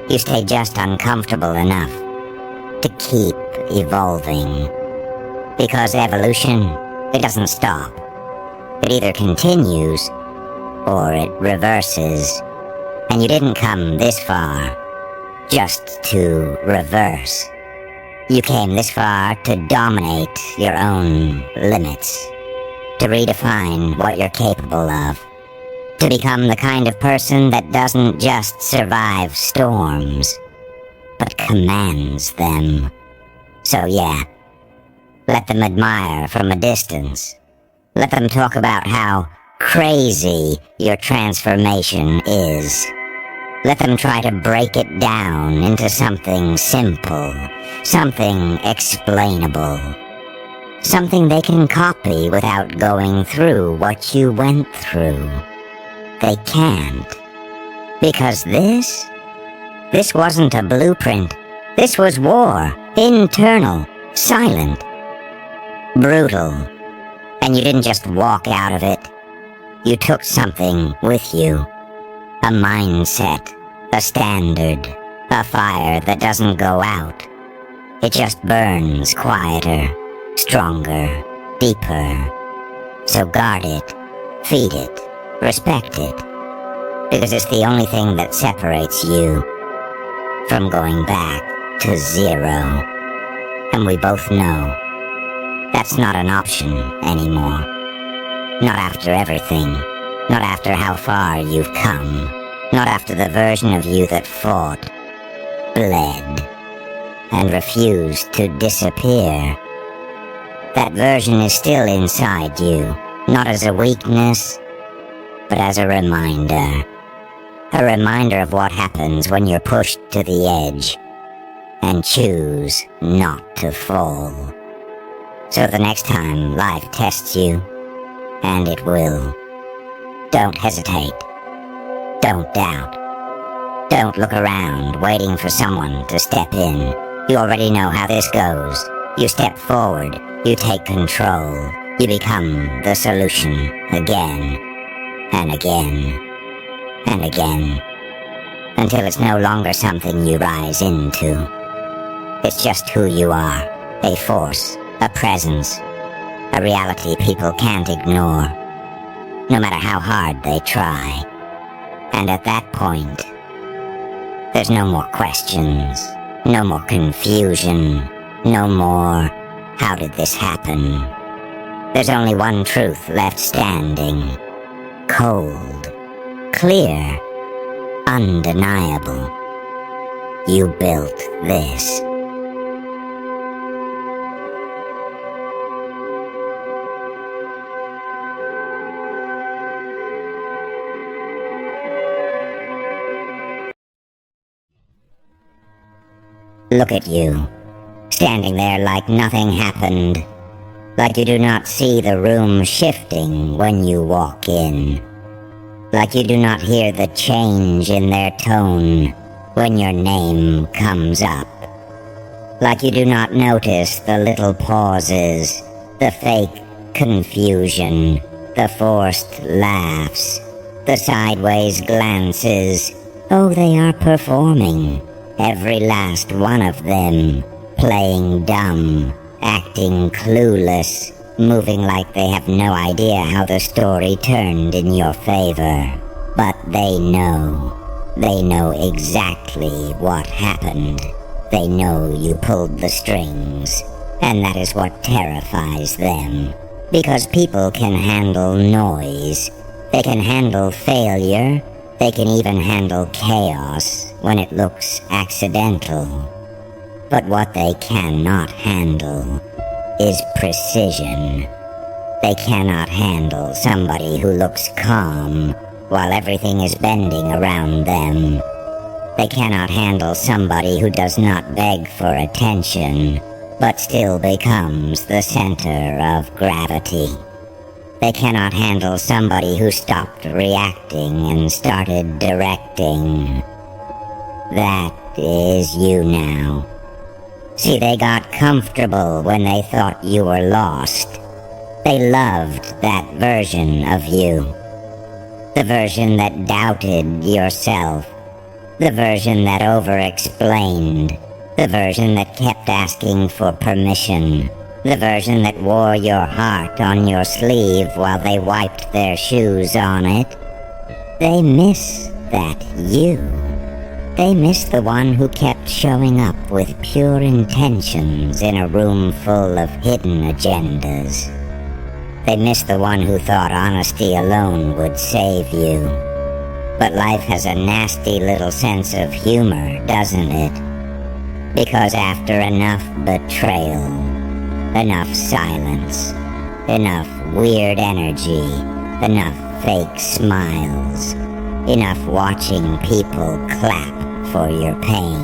You stay just uncomfortable enough to keep evolving. Because evolution, it doesn't stop. It either continues, or it reverses. And you didn't come this far just to reverse. You came this far to dominate your own limits, to redefine what you're capable of. To become the kind of person that doesn't just survive storms, but commands them. So yeah, let them admire from a distance. Let them talk about how crazy your transformation is. Let them try to break it down into something simple, something explainable. Something they can copy without going through what you went through. They can't. Because this wasn't a blueprint. This was war. Internal. Silent. Brutal. And you didn't just walk out of it. You took something with you. A mindset. A standard. A fire that doesn't go out. It just burns quieter. Stronger. Deeper. So guard it. Feed it. Respect it, because it's the only thing that separates you from going back to zero. And we both know that's not an option anymore. Not after everything. Not after how far you've come. Not after the version of you that fought, bled, and refused to disappear. That version is still inside you, not as a weakness, but as a reminder. A reminder of what happens when you're pushed to the edge and choose not to fall. So the next time life tests you, and it will, don't hesitate. Don't doubt. Don't look around waiting for someone to step in. You already know how this goes. You step forward, you take control, you become the solution again. And again, and again, until it's no longer something you rise into. It's just who you are, a force, a presence, a reality people can't ignore, no matter how hard they try. And at that point, there's no more questions, no more confusion, no more, how did this happen? There's only one truth left standing. Cold, clear, undeniable. You built this. Look at you, standing there like nothing happened, like you do not see the room shifting when you walk in. like you do not hear the change in their tone when your name comes up, like you do not notice the little pauses, the fake confusion, the forced laughs, the sideways glances. Oh, they are performing, every last one of them, playing dumb, acting clueless, moving like they have no idea how the story turned in your favor. But they know exactly what happened. They know you pulled the strings, and that is what terrifies them. Because people can handle noise, they can handle failure, they can even handle chaos when it looks accidental. But what they cannot handle is precision. They cannot handle somebody who looks calm while everything is bending around them. They cannot handle somebody who does not beg for attention, but still becomes the center of gravity. They cannot handle somebody who stopped reacting and started directing. That is you now. See, they got comfortable when they thought you were lost. They loved that version of you. The version that doubted yourself. The version that over-explained. The version that kept asking for permission. The version that wore your heart on your sleeve while they wiped their shoes on it. They miss that you. They miss the one who kept showing up with pure intentions in a room full of hidden agendas. They miss the one who thought honesty alone would save you. But life has a nasty little sense of humor, doesn't it? Because after enough betrayal, enough silence, enough weird energy, enough fake smiles, enough watching people clap for your pain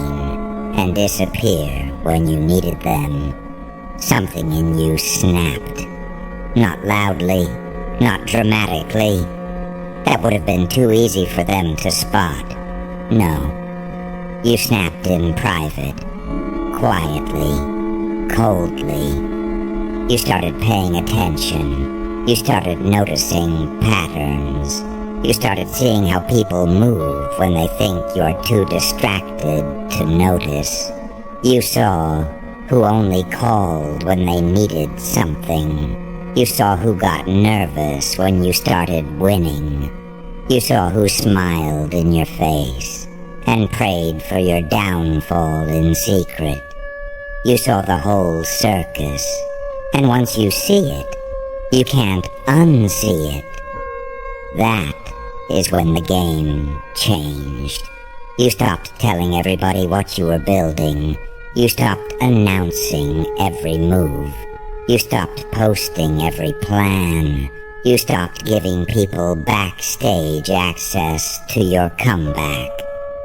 and disappear when you needed them, something in you snapped. Not loudly, not dramatically. That would have been too easy for them to spot. No, you snapped in private, quietly, coldly. You started paying attention. You started noticing patterns. You started seeing how people move when they think you're too distracted to notice. You saw who only called when they needed something. You saw who got nervous when you started winning. You saw who smiled in your face and prayed for your downfall in secret. You saw the whole circus, and once you see it, you can't unsee it. That is when the game changed. You stopped telling everybody what you were building. You stopped announcing every move. You stopped posting every plan. You stopped giving people backstage access to your comeback.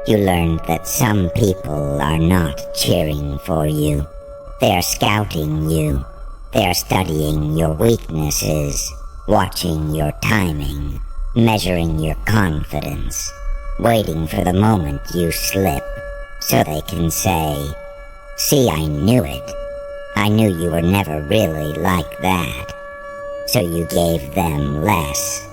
You learned that some people are not cheering for you. They are scouting you. They are studying your weaknesses, watching your timing, measuring your confidence, waiting for the moment you slip, so they can say, "See, I knew it. I knew you were never really like that." So you gave them less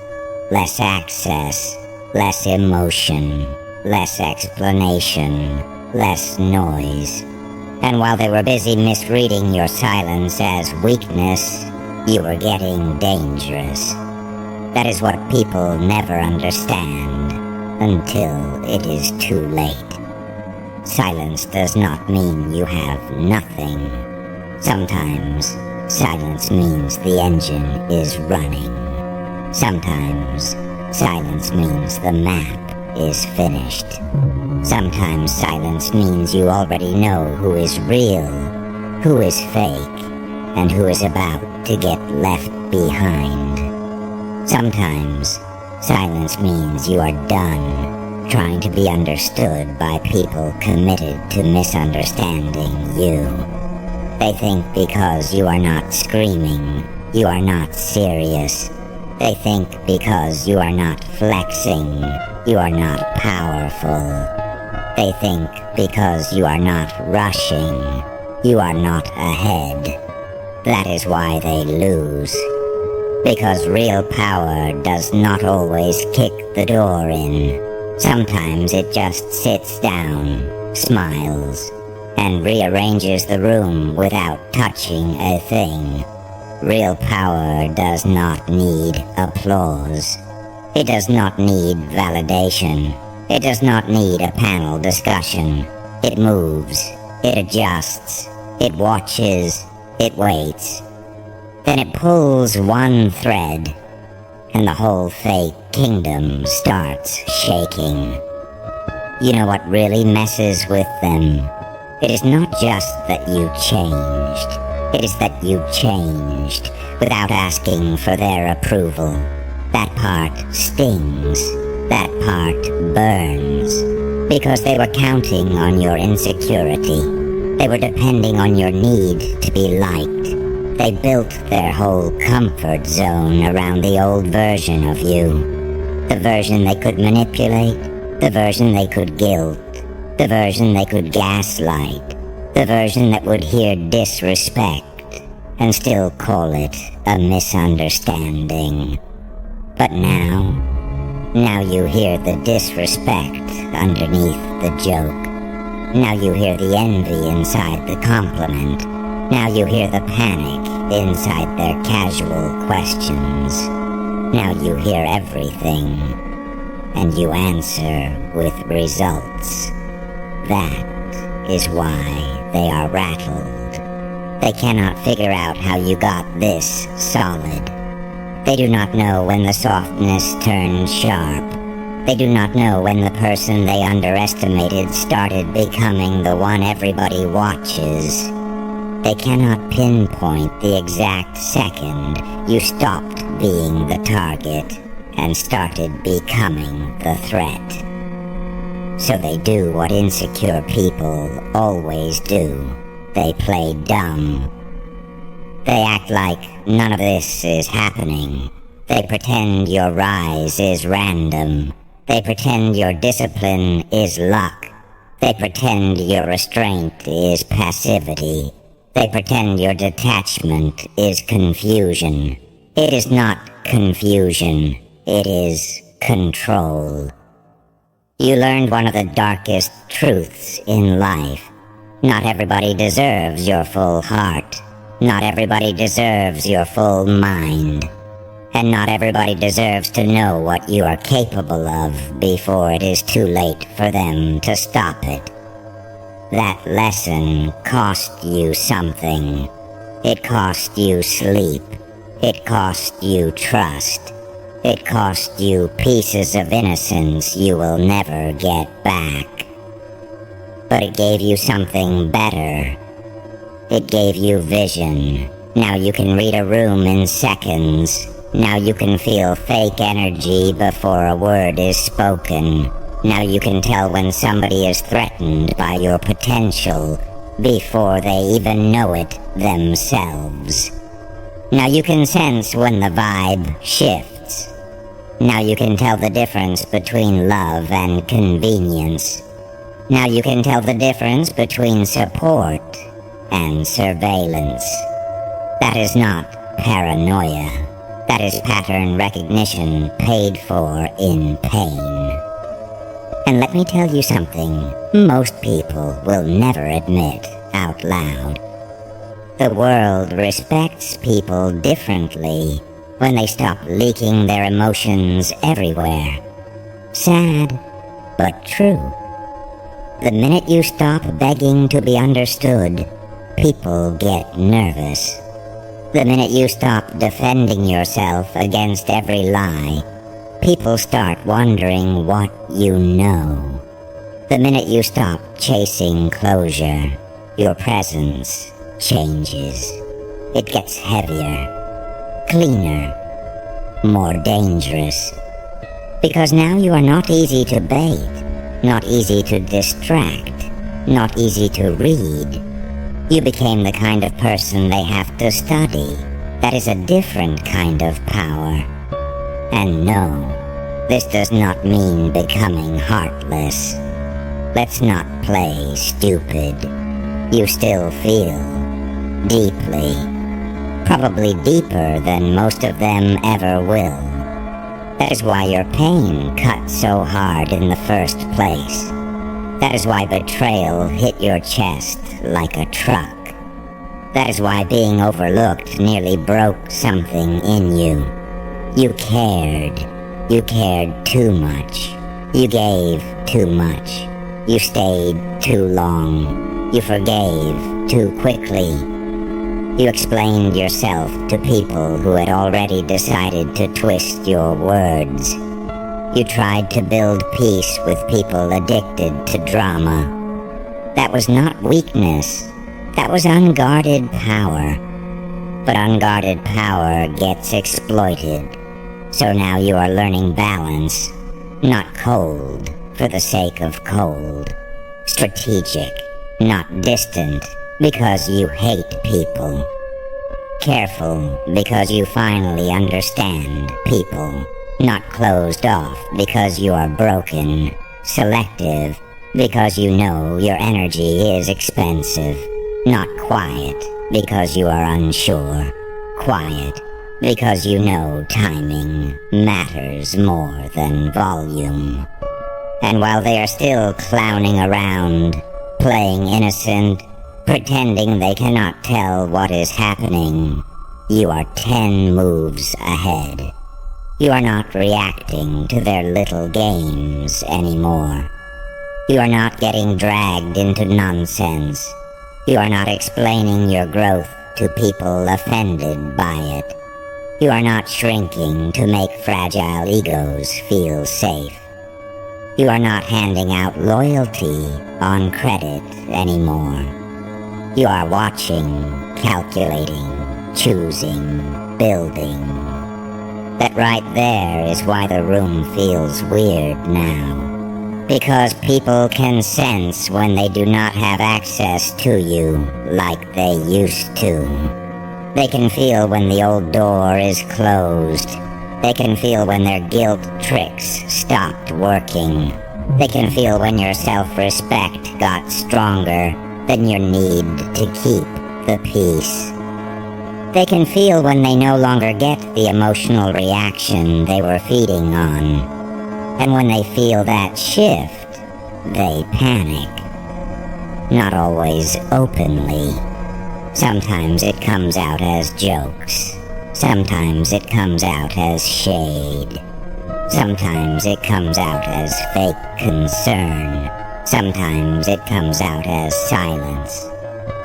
access, less emotion, less explanation, less noise. And while they were busy misreading your silence as weakness, you were getting dangerous. That is what people never understand until it is too late. Silence does not mean you have nothing. Sometimes silence means the engine is running. Sometimes silence means the map is finished. Sometimes silence means you already know who is real, who is fake, and who is about to get left behind. Sometimes silence means you are done trying to be understood by people committed to misunderstanding you. They think because you are not screaming, you are not serious. They think because you are not flexing, you are not powerful. They think because you are not rushing, you are not ahead. That is why they lose. Because real power does not always kick the door in. Sometimes it just sits down, smiles, and rearranges the room without touching a thing. Real power does not need applause. It does not need validation. It does not need a panel discussion. It moves. It adjusts. It watches. It waits. Then it pulls one thread, and the whole fake kingdom starts shaking. You know what really messes with them? It is not just that you changed. It is that you changed without asking for their approval. That part stings. That part burns. Because they were counting on your insecurity. They were depending on your need to be liked. They built their whole comfort zone around the old version of you. The version they could manipulate. The version they could guilt. The version they could gaslight. The version that would hear disrespect and still call it a misunderstanding. But now you hear the disrespect underneath the joke. Now you hear the envy inside the compliment. Now you hear the panic inside their casual questions. Now you hear everything, and you answer with results. That is why they are rattled. They cannot figure out how you got this solid. They do not know when the softness turned sharp. They do not know when the person they underestimated started becoming the one everybody watches. They cannot pinpoint the exact second you stopped being the target and started becoming the threat. So they do what insecure people always do. They play dumb. They act like none of this is happening. They pretend your rise is random. They pretend your discipline is luck. They pretend your restraint is passivity. They pretend your detachment is confusion. It is not confusion. It is control. You learned one of the darkest truths in life. Not everybody deserves your full heart. Not everybody deserves your full mind. And not everybody deserves to know what you are capable of before it is too late for them to stop it. That lesson cost you something. It cost you sleep. It cost you trust. It cost you pieces of innocence you will never get back. But it gave you something better. It gave you vision. Now you can read a room in seconds. Now you can feel fake energy before a word is spoken. Now you can tell when somebody is threatened by your potential before they even know it themselves. Now you can sense when the vibe shifts. Now you can tell the difference between love and convenience. Now you can tell the difference between support and surveillance. That is not paranoia. That is pattern recognition paid for in pain. And let me tell you something most people will never admit out loud. The world respects people differently when they stop leaking their emotions everywhere. Sad, but true. The minute you stop begging to be understood, people get nervous. The minute you stop defending yourself against every lie, people start wondering what you know. The minute you stop chasing closure, your presence changes. It gets heavier, cleaner, more dangerous. Because now you are not easy to bait, not easy to distract, not easy to read. You became the kind of person they have to study. That is a different kind of power. And no, this does not mean becoming heartless. Let's not play stupid. You still feel deeply, probably deeper than most of them ever will. That is why your pain cut so hard in the first place. That is why betrayal hit your chest like a truck. That is why being overlooked nearly broke something in you. You cared. You cared too much. You gave too much. You stayed too long. You forgave too quickly. You explained yourself to people who had already decided to twist your words. You tried to build peace with people addicted to drama. That was not weakness. That was unguarded power. But unguarded power gets exploited. So now you are learning balance, not cold for the sake of cold. Strategic, not distant, because you hate people. Careful, because you finally understand people. Not closed off, because you are broken. Selective, because you know your energy is expensive. Not quiet, because you are unsure. Quiet, because you know timing matters more than volume. And while they are still clowning around, playing innocent, pretending they cannot tell what is happening, you are 10 moves ahead. You are not reacting to their little games anymore. You are not getting dragged into nonsense. You are not explaining your growth to people offended by it. You are not shrinking to make fragile egos feel safe. You are not handing out loyalty on credit anymore. You are watching, calculating, choosing, building. That right there is why the room feels weird now. Because people can sense when they do not have access to you like they used to. They can feel when the old door is closed. They can feel when their guilt tricks stopped working. They can feel when your self-respect got stronger than your need to keep the peace. They can feel when they no longer get the emotional reaction they were feeding on. And when they feel that shift, they panic. Not always openly. Sometimes it comes out as jokes. Sometimes it comes out as shade. Sometimes it comes out as fake concern. Sometimes it comes out as silence.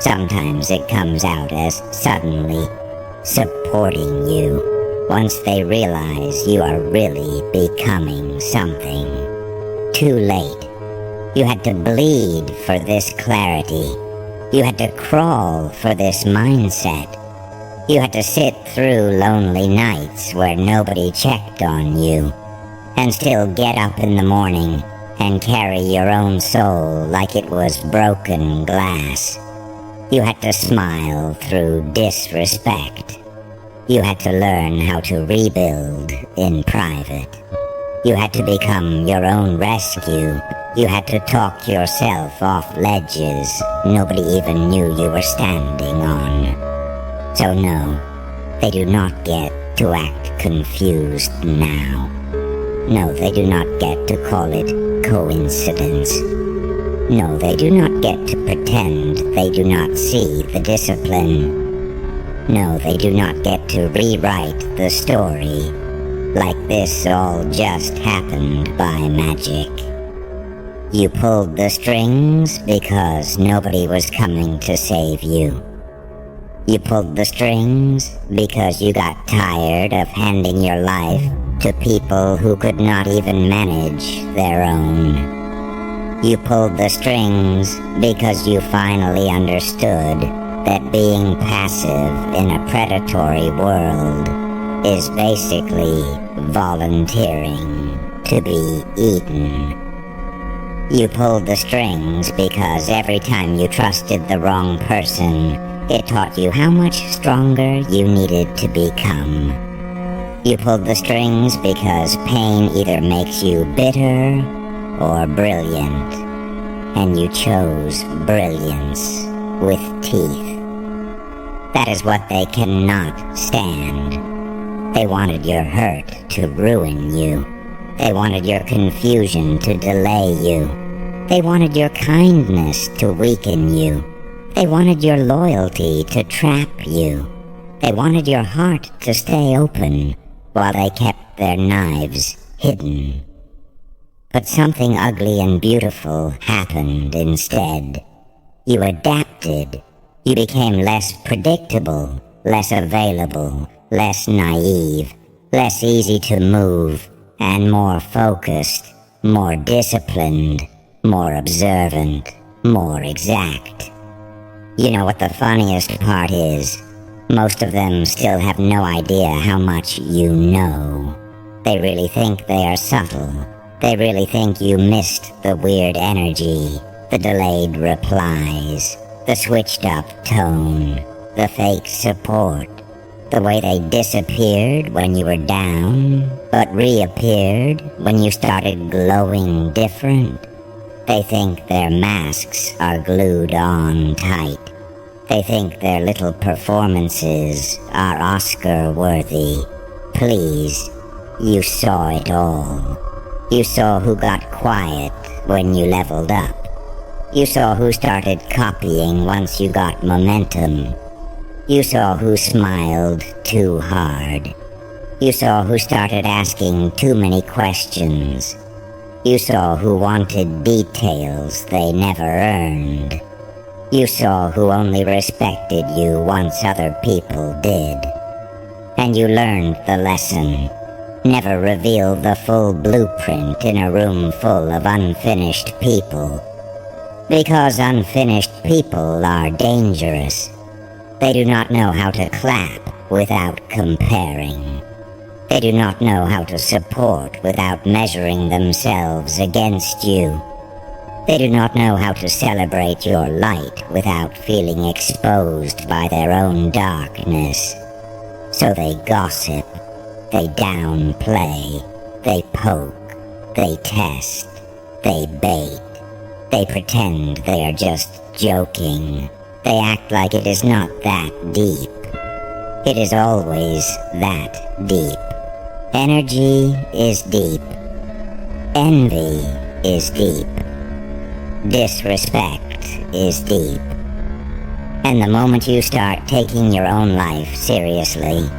Sometimes it comes out as suddenly supporting you. Once they realize you are really becoming something. Too late. You had to bleed for this clarity. You had to crawl for this mindset. You had to sit through lonely nights where nobody checked on you, and still get up in the morning and carry your own soul like it was broken glass. You had to smile through disrespect. You had to learn how to rebuild in private. You had to become your own rescue. You had to talk yourself off ledges nobody even knew you were standing on. So no, they do not get to act confused now. No, they do not get to call it coincidence. No, they do not get to pretend they do not see the discipline. No, they do not get to rewrite the story like this all just happened by magic. You pulled the strings because nobody was coming to save you. You pulled the strings because you got tired of handing your life to people who could not even manage their own. You pulled the strings because you finally understood that being passive in a predatory world is basically volunteering to be eaten. You pulled the strings because every time you trusted the wrong person, it taught you how much stronger you needed to become. You pulled the strings because pain either makes you bitter or brilliant, and you chose brilliance with teeth. That is what they cannot stand. They wanted your hurt to ruin you. They wanted your confusion to delay you. They wanted your kindness to weaken you. They wanted your loyalty to trap you. They wanted your heart to stay open while they kept their knives hidden. But something ugly and beautiful happened instead. You adapted. You became less predictable, less available, less naive, less easy to move, and more focused, more disciplined, more observant, more exact. You know what the funniest part is? Most of them still have no idea how much you know. They really think they are subtle. They really think you missed the weird energy, the delayed replies, the switched up tone, the fake support, the way they disappeared when you were down, but reappeared when you started glowing different. They think their masks are glued on tight. They think their little performances are Oscar-worthy. Please, you saw it all. You saw who got quiet when you leveled up. You saw who started copying once you got momentum. You saw who smiled too hard. You saw who started asking too many questions. You saw who wanted details they never earned. You saw who only respected you once other people did. And you learned the lesson. Never reveal the full blueprint in a room full of unfinished people. Because unfinished people are dangerous. They do not know how to clap without comparing. They do not know how to support without measuring themselves against you. They do not know how to celebrate your light without feeling exposed by their own darkness. So they gossip, they downplay, they poke, they test, they bait. They pretend they are just joking. They act like it is not that deep. It is always that deep. Energy is deep. Envy is deep. Disrespect is deep. And the moment you start taking your own life seriously,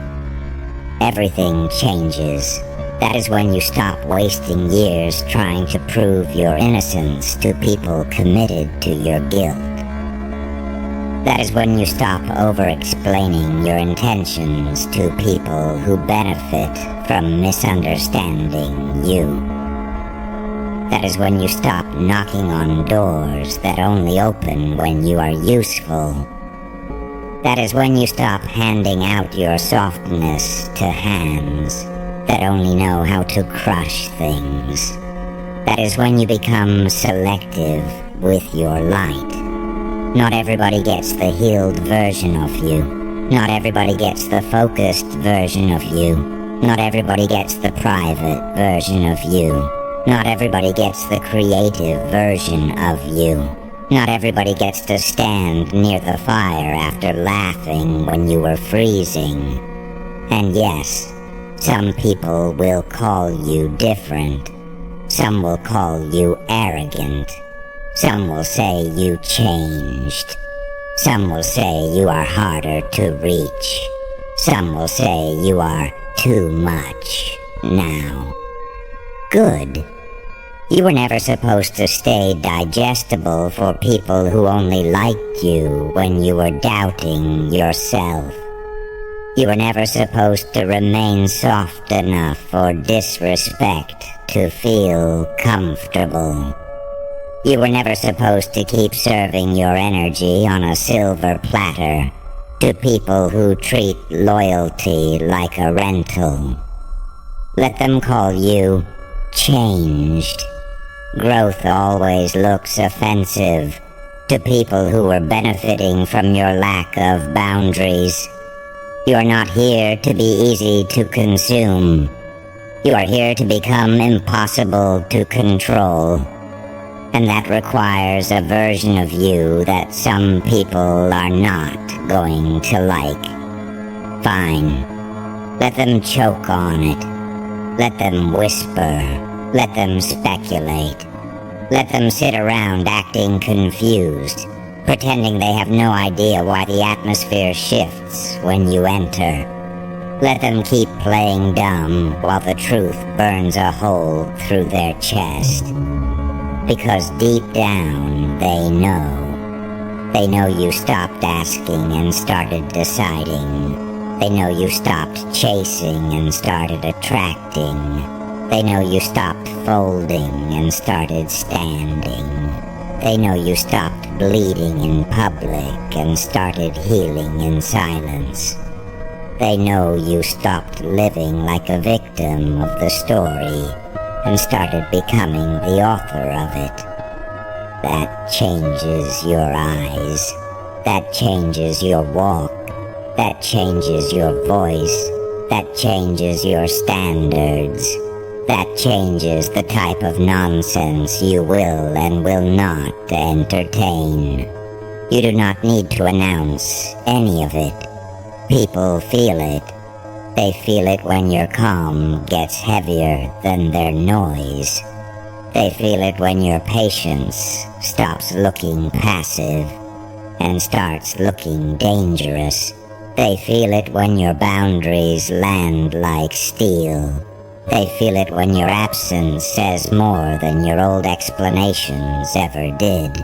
everything changes. That is when you stop wasting years trying to prove your innocence to people committed to your guilt. That is when you stop over-explaining your intentions to people who benefit from misunderstanding you. That is when you stop knocking on doors that only open when you are useful. That is when you stop handing out your softness to hands that only know how to crush things. That is when you become selective with your light. Not everybody gets the healed version of you. Not everybody gets the focused version of you. Not everybody gets the private version of you. Not everybody gets the creative version of you. Not everybody gets to stand near the fire after laughing when you were freezing. And yes, some people will call you different. Some will call you arrogant. Some will say you changed. Some will say you are harder to reach. Some will say you are too much now. Good. You were never supposed to stay digestible for people who only liked you when you were doubting yourself. You were never supposed to remain soft enough for disrespect to feel comfortable. You were never supposed to keep serving your energy on a silver platter to people who treat loyalty like a rental. Let them call you changed. Growth always looks offensive to people who were benefiting from your lack of boundaries. You are not here to be easy to consume. You are here to become impossible to control. And that requires a version of you that some people are not going to like. Fine. Let them choke on it. Let them whisper. Let them speculate. Let them sit around acting confused, pretending they have no idea why the atmosphere shifts when you enter. Let them keep playing dumb while the truth burns a hole through their chest. Because deep down, they know. They know you stopped asking and started deciding. They know you stopped chasing and started attracting. They know you stopped folding and started standing. They know you stopped bleeding in public and started healing in silence. They know you stopped living like a victim of the story and started becoming the author of it. That changes your eyes. That changes your walk. That changes your voice. That changes your standards. That changes the type of nonsense you will and will not entertain. You do not need to announce any of it. People feel it. They feel it when your calm gets heavier than their noise. They feel it when your patience stops looking passive and starts looking dangerous. They feel it when your boundaries land like steel. They feel it when your absence says more than your old explanations ever did.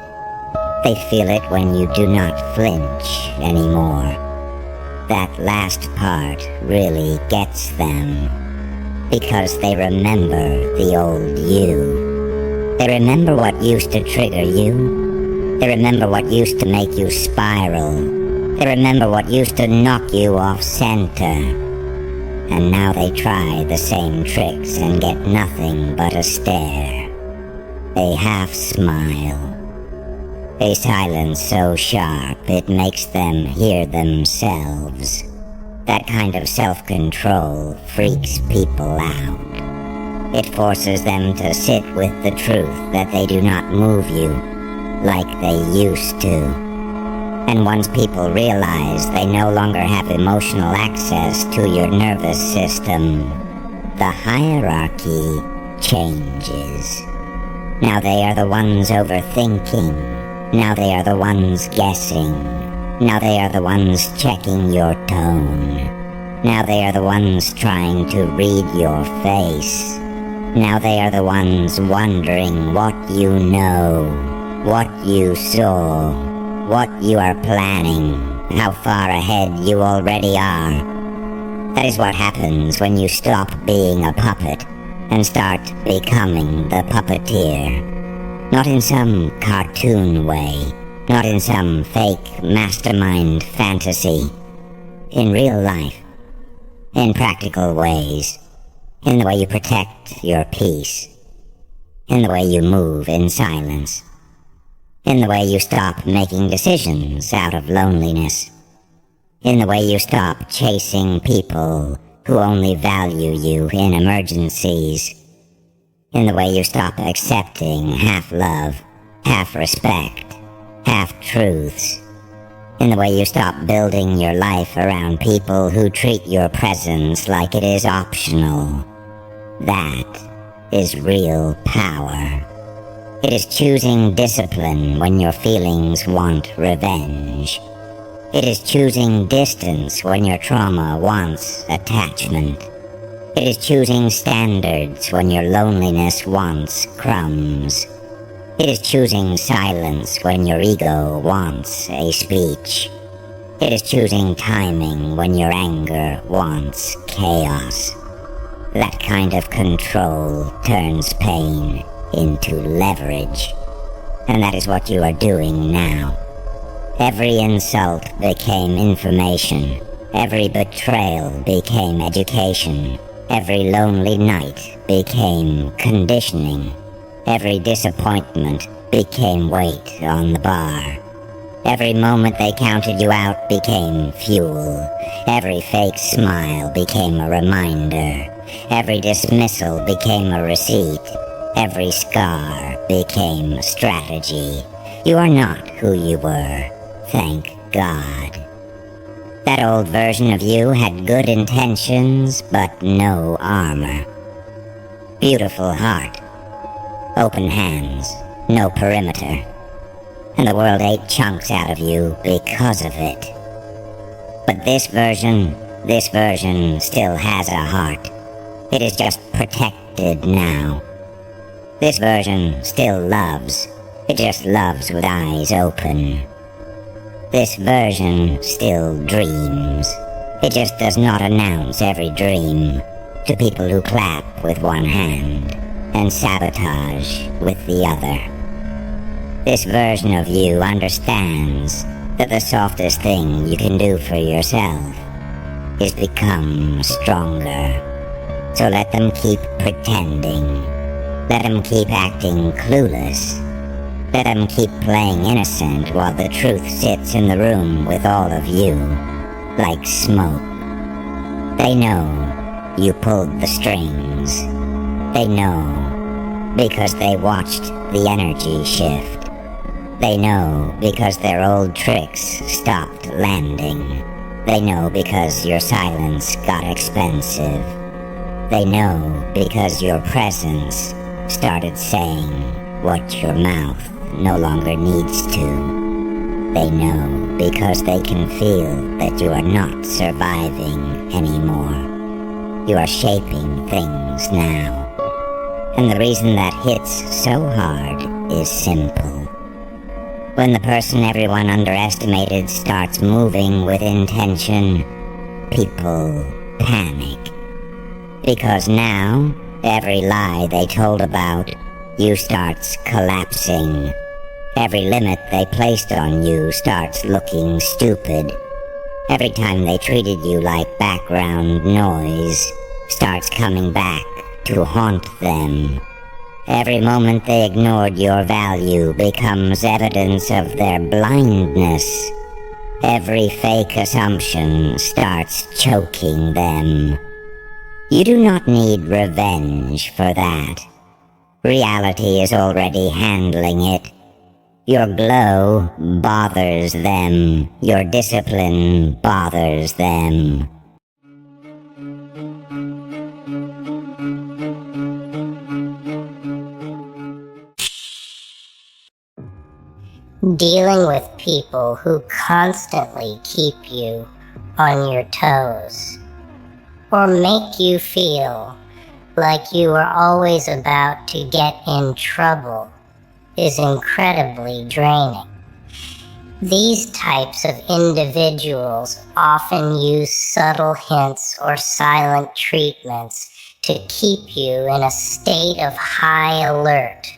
They feel it when you do not flinch anymore. That last part really gets them, because they remember the old you. They remember what used to trigger you. They remember what used to make you spiral. They remember what used to knock you off center. And now they try the same tricks and get nothing but a stare. A half smile. A silence so sharp it makes them hear themselves. That kind of self-control freaks people out. It forces them to sit with the truth that they do not move you like they used to. And once people realize they no longer have emotional access to your nervous system, the hierarchy changes. Now they are the ones overthinking. Now they are the ones guessing. Now they are the ones checking your tone. Now they are the ones trying to read your face. Now they are the ones wondering what you know, what you saw, what you are planning, how far ahead you already are. That is what happens when you stop being a puppet and start becoming the puppeteer. Not in some cartoon way, not in some fake mastermind fantasy. In real life, in practical ways, in the way you protect your peace, in the way you move in silence, in the way you stop making decisions out of loneliness, in the way you stop chasing people who only value you in emergencies, in the way you stop accepting half love, half respect, half truths, in the way you stop building your life around people who treat your presence like it is optional. That is real power. It is choosing discipline when your feelings want revenge. It is choosing distance when your trauma wants attachment. It is choosing standards when your loneliness wants crumbs. It is choosing silence when your ego wants a speech. It is choosing timing when your anger wants chaos. That kind of control turns pain into leverage. And that is what you are doing now. Every insult became information. Every betrayal became education. Every lonely night became conditioning. Every disappointment became weight on the bar. Every moment they counted you out became fuel. Every fake smile became a reminder. Every dismissal became a receipt. Every scar became a strategy. You are not who you were, thank God. That old version of you had good intentions, but no armor. Beautiful heart. Open hands, no perimeter. And the world ate chunks out of you because of it. But this version still has a heart. It is just protected now. This version still loves. It just loves with eyes open. This version still dreams. It just does not announce every dream to people who clap with one hand and sabotage with the other. This version of you understands that the softest thing you can do for yourself is become stronger. So let them keep pretending. Let them keep acting clueless. Let them keep playing innocent while the truth sits in the room with all of you, like smoke. They know you pulled the strings. They know because they watched the energy shift. They know because their old tricks stopped landing. They know because your silence got expensive. They know because your presence started saying what your mouth no longer needs to. They know because they can feel that you are not surviving anymore. You are shaping things now. And the reason that hits so hard is simple. When the person everyone underestimated starts moving with intention, people panic. Because now, every lie they told about you starts collapsing. Every limit they placed on you starts looking stupid. Every time they treated you like background noise starts coming back to haunt them. Every moment they ignored your value becomes evidence of their blindness. Every fake assumption starts choking them. You do not need revenge for that. Reality is already handling it. Your glow bothers them. Your discipline bothers them. Dealing with people who constantly keep you on your toes, or make you feel like you are always about to get in trouble, is incredibly draining. These types of individuals often use subtle hints or silent treatments to keep you in a state of high alert,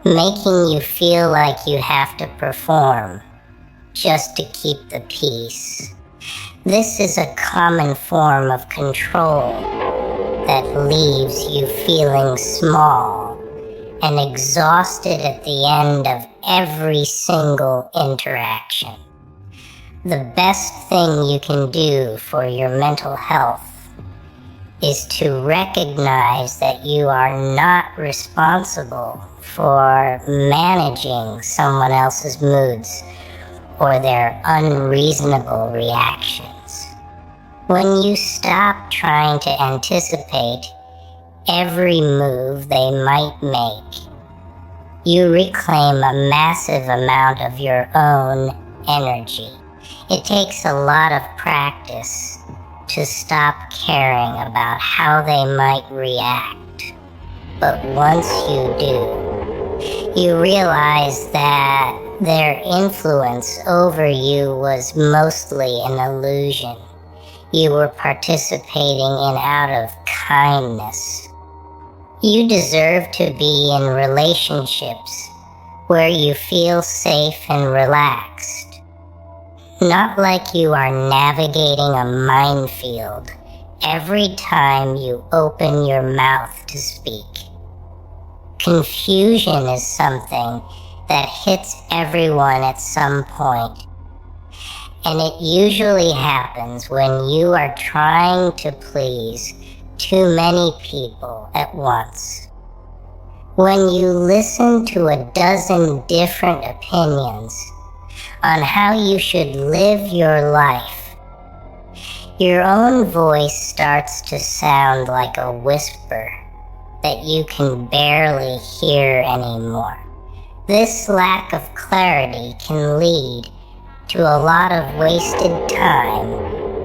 making you feel like you have to perform just to keep the peace. This is a common form of control that leaves you feeling small and exhausted at the end of every single interaction. The best thing you can do for your mental health is to recognize that you are not responsible for managing someone else's moods or their unreasonable reactions. When you stop trying to anticipate every move they might make, you reclaim a massive amount of your own energy. It takes a lot of practice to stop caring about how they might react. But once you do, you realize that their influence over you was mostly an illusion. You were participating in out of kindness. You deserve to be in relationships where you feel safe and relaxed. Not like you are navigating a minefield every time you open your mouth to speak. Confusion is something that hits everyone at some point. And it usually happens when you are trying to please too many people at once. When you listen to a dozen different opinions on how you should live your life, your own voice starts to sound like a whisper that you can barely hear anymore. This lack of clarity can lead to a lot of wasted time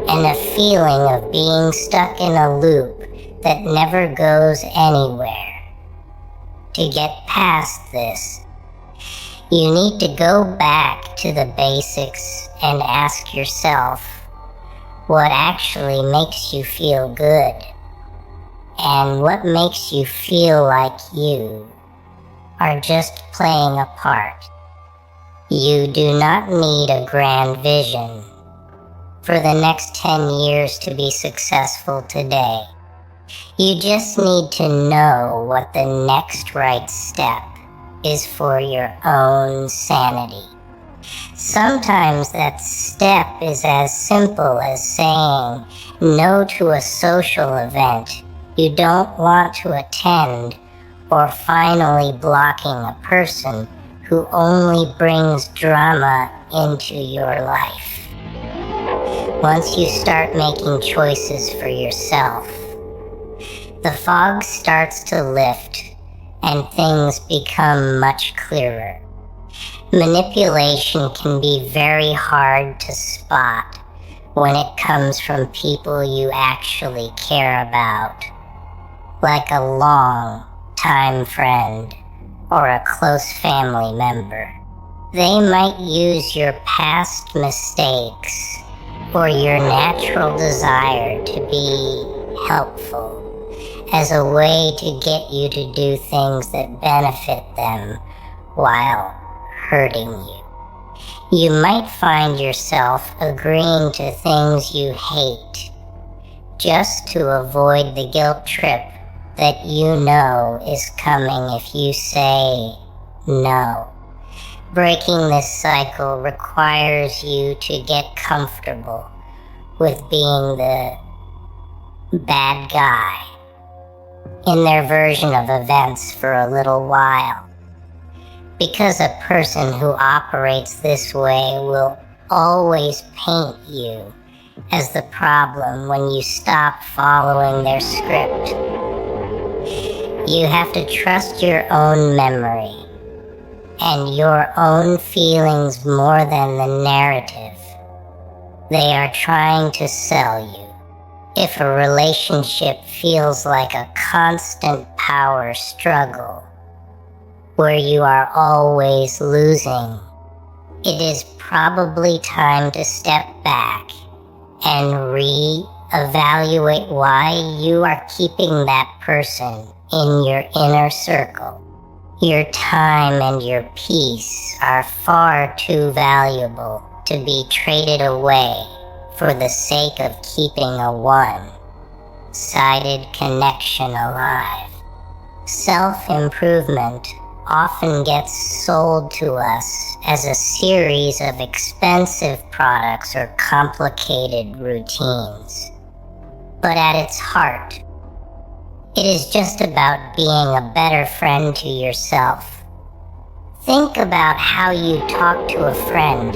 and a feeling of being stuck in a loop that never goes anywhere. To get past this, you need to go back to the basics and ask yourself what actually makes you feel good and what makes you feel like you are just playing a part. You do not need a grand vision for the next 10 years to be successful today. You just need to know what the next right step is for your own sanity. Sometimes that step is as simple as saying no to a social event you don't want to attend, or finally blocking a person who only brings drama into your life. Once you start making choices for yourself, the fog starts to lift and things become much clearer. Manipulation can be very hard to spot when it comes from people you actually care about, like a long-time friend or a close family member. They might use your past mistakes or your natural desire to be helpful as a way to get you to do things that benefit them while hurting you. You might find yourself agreeing to things you hate just to avoid the guilt trip that you know is coming if you say no. Breaking this cycle requires you to get comfortable with being the bad guy in their version of events for a little while. Because a person who operates this way will always paint you as the problem when you stop following their script. You have to trust your own memory and your own feelings more than the narrative they are trying to sell you. If a relationship feels like a constant power struggle where you are always losing, it is probably time to step back and re-evaluate why you are keeping that person in your inner circle. Your time and your peace are far too valuable to be traded away for the sake of keeping a one-sided connection alive. Self-improvement often gets sold to us as a series of expensive products or complicated routines. But at its heart, it is just about being a better friend to yourself. Think about how you talk to a friend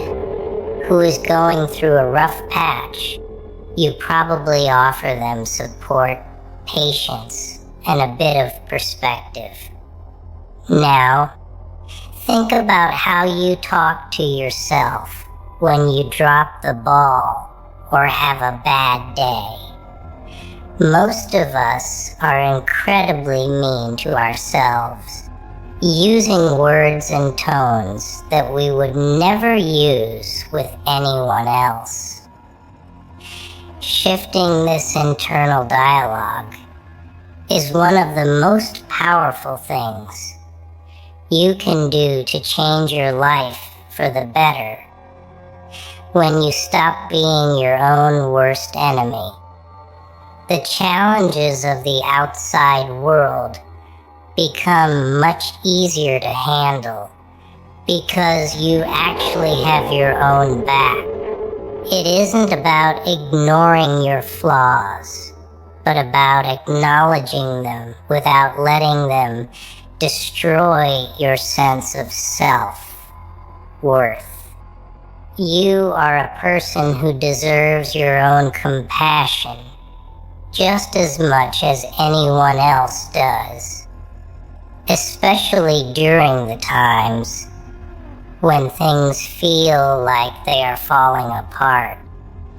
who is going through a rough patch. You probably offer them support, patience, and a bit of perspective. Now, think about how you talk to yourself when you drop the ball or have a bad day. Most of us are incredibly mean to ourselves, using words and tones that we would never use with anyone else. Shifting this internal dialogue is one of the most powerful things you can do to change your life for the better when you stop being your own worst enemy. The challenges of the outside world become much easier to handle because you actually have your own back. It isn't about ignoring your flaws, but about acknowledging them without letting them destroy your sense of self-worth. You are a person who deserves your own compassion just as much as anyone else does, especially during the times when things feel like they are falling apart.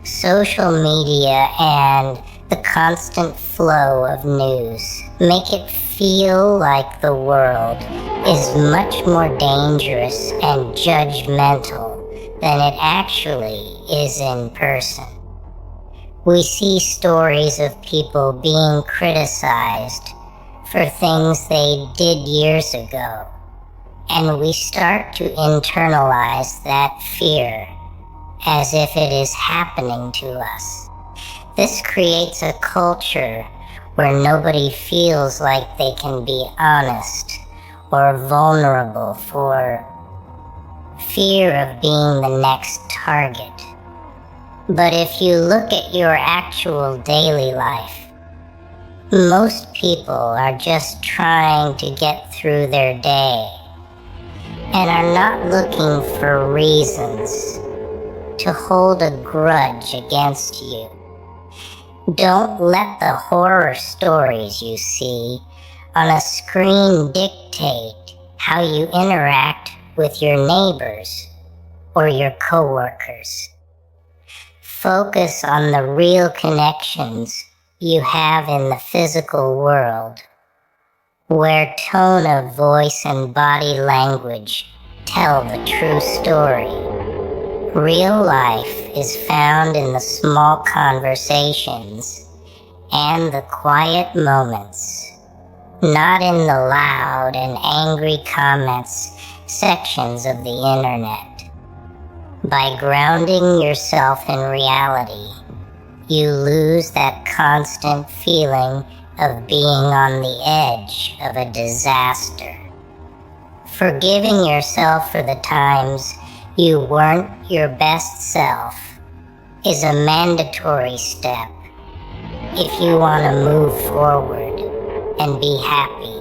Social media and the constant flow of news make it feel like the world is much more dangerous and judgmental than it actually is in person. We see stories of people being criticized for things they did years ago, and we start to internalize that fear as if it is happening to us. This creates a culture where nobody feels like they can be honest or vulnerable for fear of being the next target. But if you look at your actual daily life, most people are just trying to get through their day and are not looking for reasons to hold a grudge against you. Don't let the horror stories you see on a screen dictate how you interact with your neighbors or your coworkers. Focus on the real connections you have in the physical world, where tone of voice and body language tell the true story. Real life is found in the small conversations and the quiet moments, not in the loud and angry comments sections of the internet. By grounding yourself in reality, you lose that constant feeling of being on the edge of a disaster. Forgiving yourself for the times you weren't your best self is a mandatory step if you want to move forward and be happy.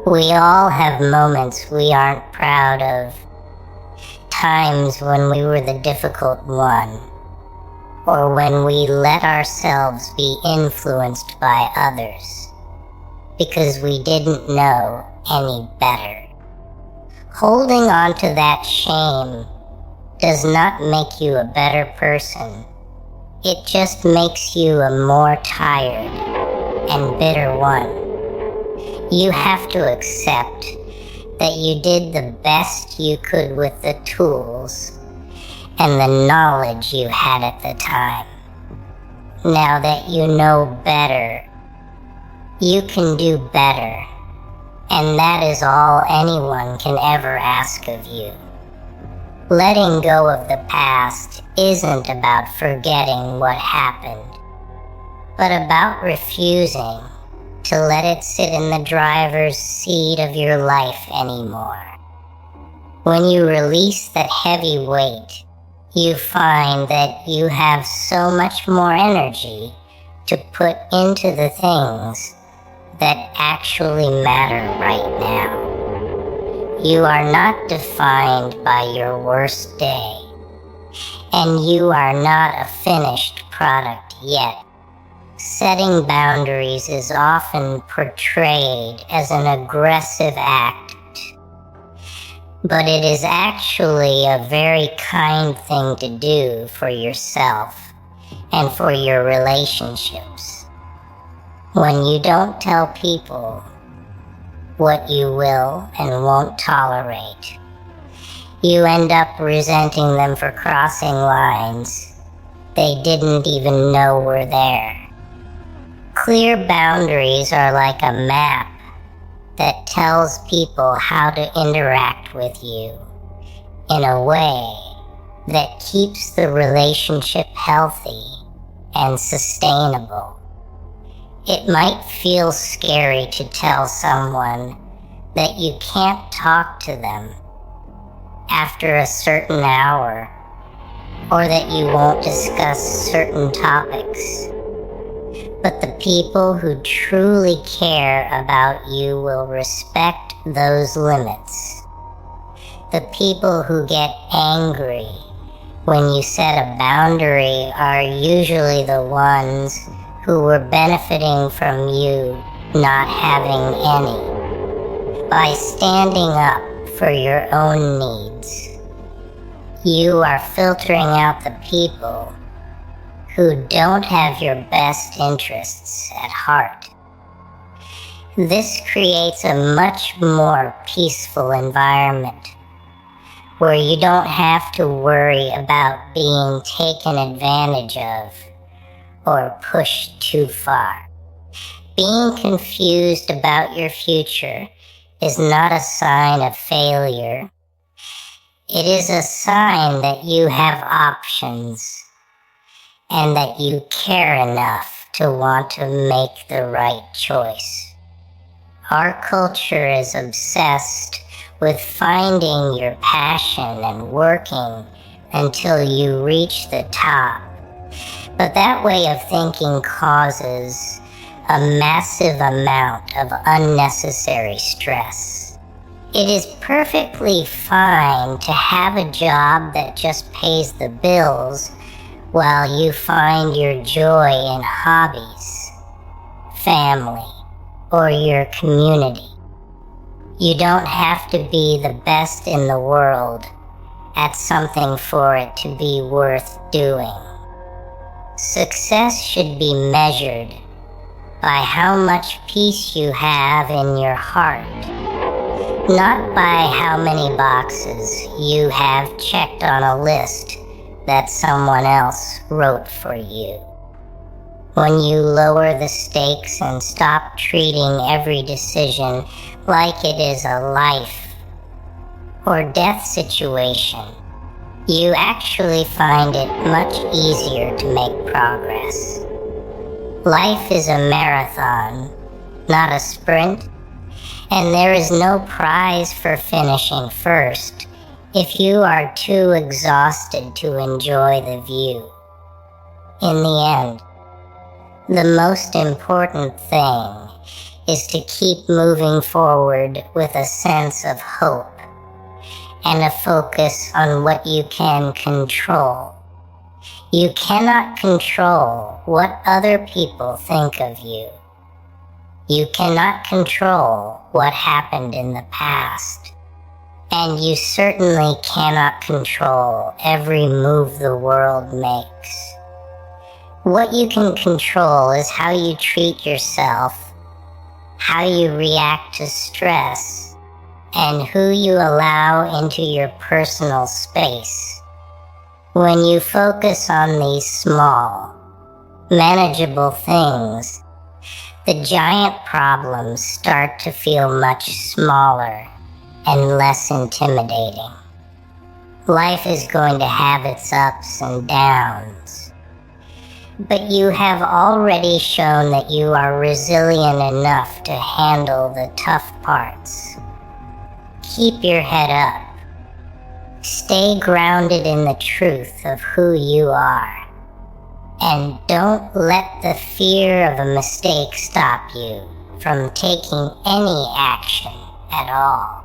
We all have moments we aren't proud of, times when we were the difficult one, or when we let ourselves be influenced by others because we didn't know any better. Holding on to that shame does not make you a better person. It just makes you a more tired and bitter one. You have to accept that you did the best you could with the tools and the knowledge you had at the time. Now that you know better, you can do better, and that is all anyone can ever ask of you. Letting go of the past isn't about forgetting what happened, but about refusing to let it sit in the driver's seat of your life anymore. When you release that heavy weight, you find that you have so much more energy to put into the things that actually matter right now. You are not defined by your worst day, and you are not a finished product yet. Setting boundaries is often portrayed as an aggressive act, but it is actually a very kind thing to do for yourself and for your relationships. When you don't tell people what you will and won't tolerate, you end up resenting them for crossing lines they didn't even know were there. Clear boundaries are like a map that tells people how to interact with you in a way that keeps the relationship healthy and sustainable. It might feel scary to tell someone that you can't talk to them after a certain hour, or that you won't discuss certain topics. But the people who truly care about you will respect those limits. The people who get angry when you set a boundary are usually the ones who were benefiting from you not having any. By standing up for your own needs, you are filtering out the people who don't have your best interests at heart. This creates a much more peaceful environment where you don't have to worry about being taken advantage of or pushed too far. Being confused about your future is not a sign of failure. It is a sign that you have options and that you care enough to want to make the right choice. Our culture is obsessed with finding your passion and working until you reach the top. But that way of thinking causes a massive amount of unnecessary stress. It is perfectly fine to have a job that just pays the bills while you find your joy in hobbies, family, or your community. You don't have to be the best in the world at something for it to be worth doing. Success should be measured by how much peace you have in your heart, not by how many boxes you have checked on a list that someone else wrote for you. When you lower the stakes and stop treating every decision like it is a life or death situation, you actually find it much easier to make progress. Life is a marathon, not a sprint, and there is no prize for finishing first if you are too exhausted to enjoy the view. In the end, the most important thing is to keep moving forward with a sense of hope and a focus on what you can control. You cannot control what other people think of you. You cannot control what happened in the past. And you certainly cannot control every move the world makes. What you can control is how you treat yourself, how you react to stress, and who you allow into your personal space. When you focus on these small, manageable things, the giant problems start to feel much smaller and less intimidating. Life is going to have its ups and downs, but you have already shown that you are resilient enough to handle the tough parts. Keep your head up. Stay grounded in the truth of who you are. And don't let the fear of a mistake stop you from taking any action at all.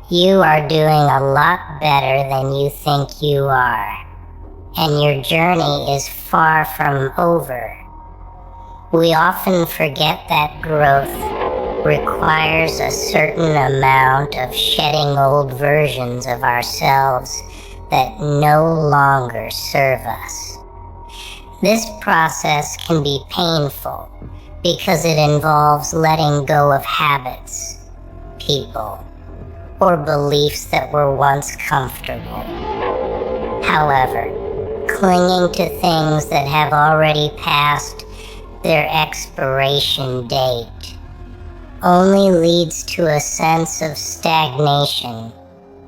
You are doing a lot better than you think you are, and your journey is far from over. We often forget that growth requires a certain amount of shedding old versions of ourselves that no longer serve us. This process can be painful because it involves letting go of habits, people, or beliefs that were once comfortable. However, clinging to things that have already passed their expiration date only leads to a sense of stagnation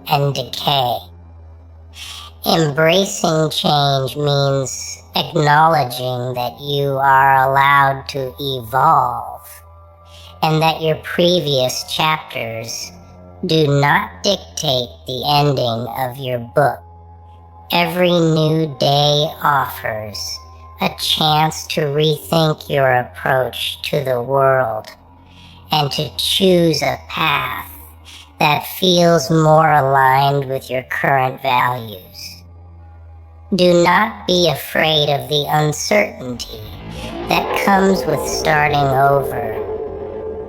and decay. Embracing change means acknowledging that you are allowed to evolve and that your previous chapters Do not dictate the ending of your book. Every new day offers a chance to rethink your approach to the world and to choose a path that feels more aligned with your current values. Do not be afraid of the uncertainty that comes with starting over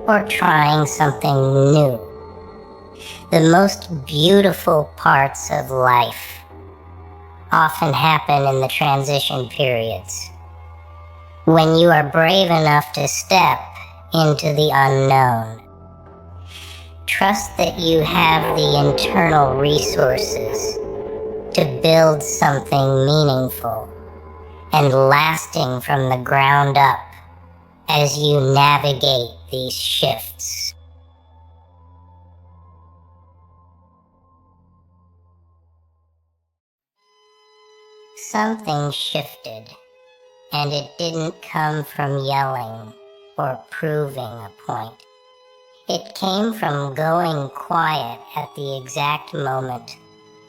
or trying something new. The most beautiful parts of life often happen in the transition periods, when you are brave enough to step into the unknown. Trust that you have the internal resources to build something meaningful and lasting from the ground up as you navigate these shifts. Something shifted, and it didn't come from yelling or proving a point. It came from going quiet at the exact moment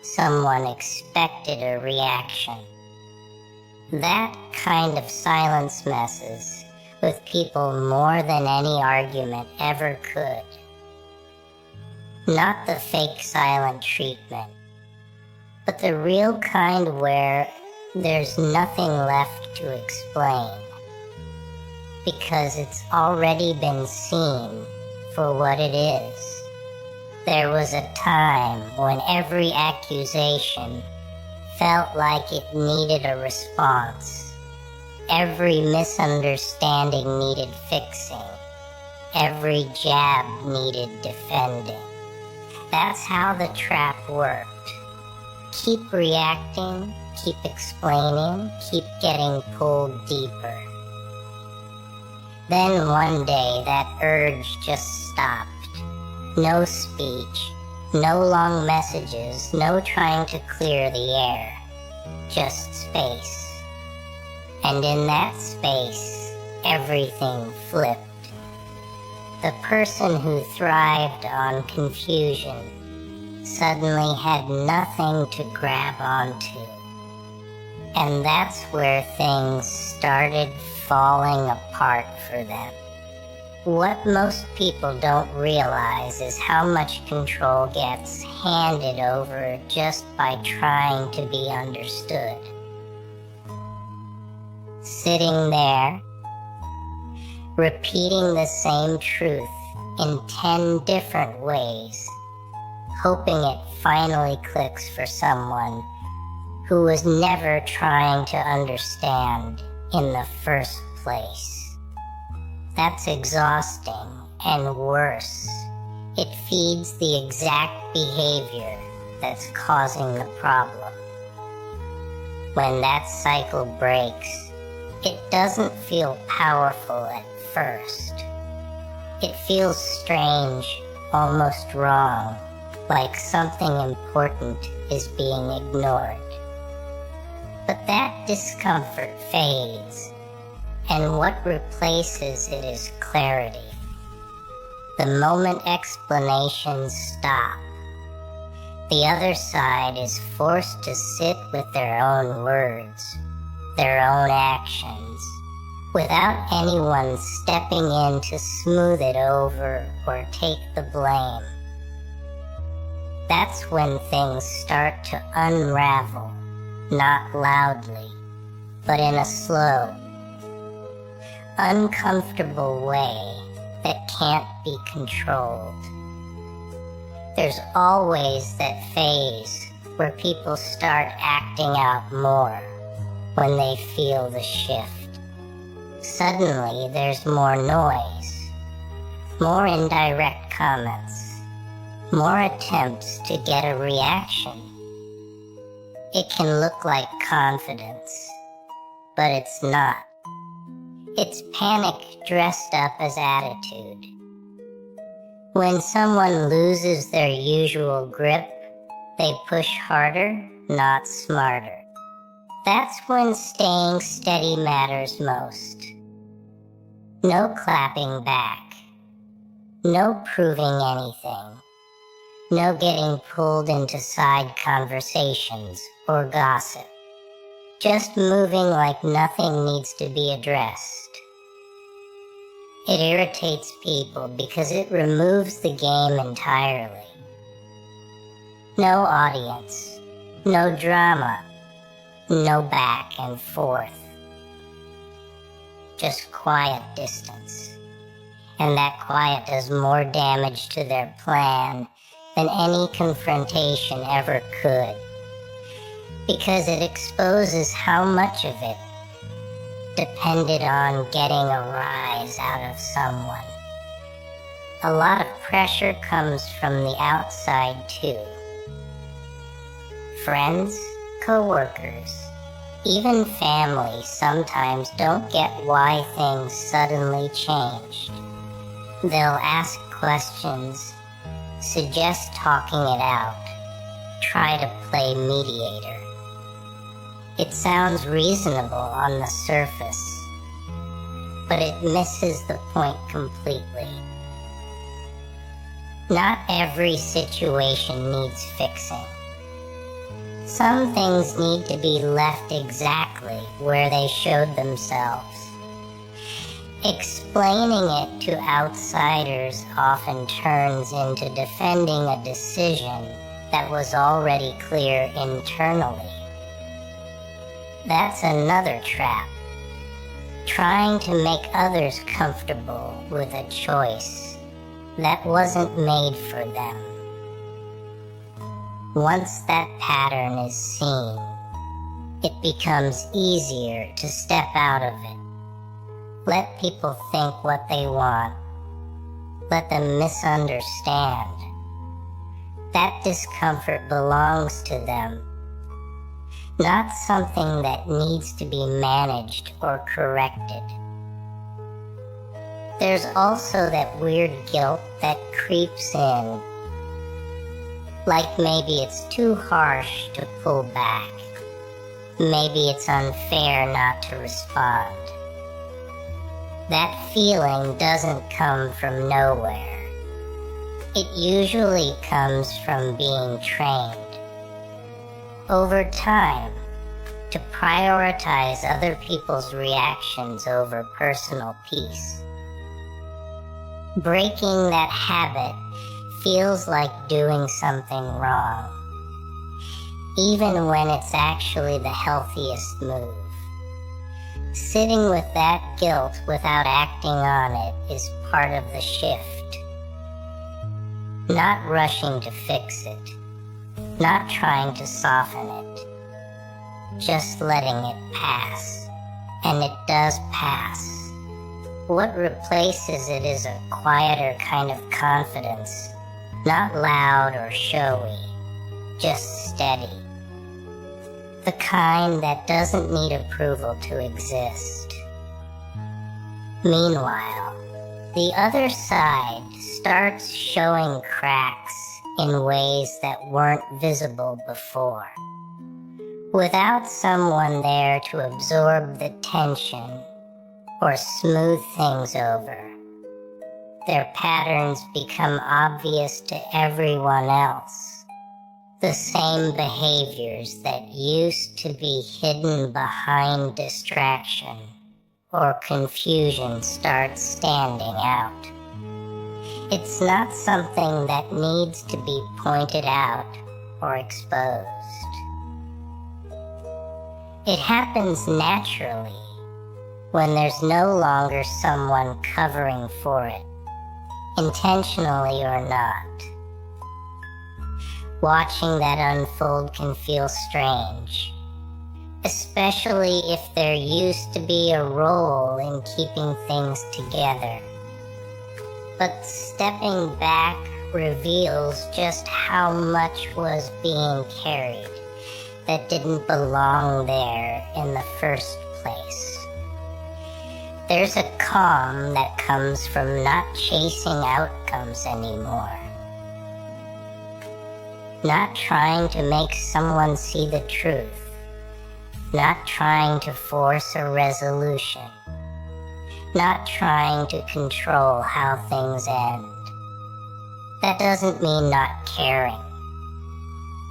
someone expected a reaction. That kind of silence messes with people more than any argument ever could. Not the fake silent treatment, but the real kind where there's nothing left to explain, because it's already been seen for what it is. There was a time when every accusation felt like it needed a response. Every misunderstanding needed fixing. Every jab needed defending. That's how the trap worked. Keep reacting, keep explaining, keep getting pulled deeper. Then one day that urge just stopped. No speech, no long messages, no trying to clear the air. Just space. And in that space, everything flipped. The person who thrived on confusion suddenly had nothing to grab onto. And that's where things started falling apart for them. What most people don't realize is how much control gets handed over just by trying to be understood. Sitting there, repeating the same truth in 10 different ways, hoping it finally clicks for someone who was never trying to understand in the first place. That's exhausting, and worse, it feeds the exact behavior that's causing the problem. When that cycle breaks, it doesn't feel powerful at first. It feels strange, almost wrong, like something important is being ignored. But that discomfort fades, and what replaces it is clarity. The moment explanations stop, the other side is forced to sit with their own words, their own actions, without anyone stepping in to smooth it over or take the blame. That's when things start to unravel, not loudly, but in a slow, uncomfortable way that can't be controlled. There's always that phase where people start acting out more when they feel the shift. Suddenly there's more noise, more indirect comments, more attempts to get a reaction. It can look like confidence, but it's not. It's panic dressed up as attitude. When someone loses their usual grip, they push harder, not smarter. That's when staying steady matters most. No clapping back. No proving anything. No getting pulled into side conversations or gossip. Just moving like nothing needs to be addressed. It irritates people because it removes the game entirely. No audience, no drama, no back and forth. Just quiet distance. And that quiet does more damage to their plan than any confrontation ever could, because it exposes how much of it depended on getting a rise out of someone. A lot of pressure comes from the outside too. Friends, co-workers, even family sometimes don't get why things suddenly changed. They'll ask questions, suggest talking it out, try to play mediator. It sounds reasonable on the surface, but it misses the point completely. Not every situation needs fixing. Some things need to be left exactly where they showed themselves. Explaining it to outsiders often turns into defending a decision that was already clear internally. That's another trap. Trying to make others comfortable with a choice that wasn't made for them. Once that pattern is seen, it becomes easier to step out of it. Let people think what they want. Let them misunderstand. That discomfort belongs to them, not something that needs to be managed or corrected. There's also that weird guilt that creeps in, like maybe it's too harsh to pull back. Maybe it's unfair not to respond. That feeling doesn't come from nowhere. It usually comes from being trained over time to prioritize other people's reactions over personal peace. Breaking that habit feels like doing something wrong, even when it's actually the healthiest move. Sitting with that guilt without acting on it is part of the shift. Not rushing to fix it, not trying to soften it, just letting it pass. And it does pass. What replaces it is a quieter kind of confidence, not loud or showy, just steady. The kind that doesn't need approval to exist. Meanwhile, the other side starts showing cracks in ways that weren't visible before. Without someone there to absorb the tension or smooth things over, their patterns become obvious to everyone else. The same behaviors that used to be hidden behind distraction or confusion start standing out. It's not something that needs to be pointed out or exposed. It happens naturally when there's no longer someone covering for it, intentionally or not. Watching that unfold can feel strange, especially if there used to be a role in keeping things together. But stepping back reveals just how much was being carried that didn't belong there in the first place. There's a calm that comes from not chasing outcomes anymore. Not trying to make someone see the truth. Not trying to force a resolution. Not trying to control how things end. That doesn't mean not caring.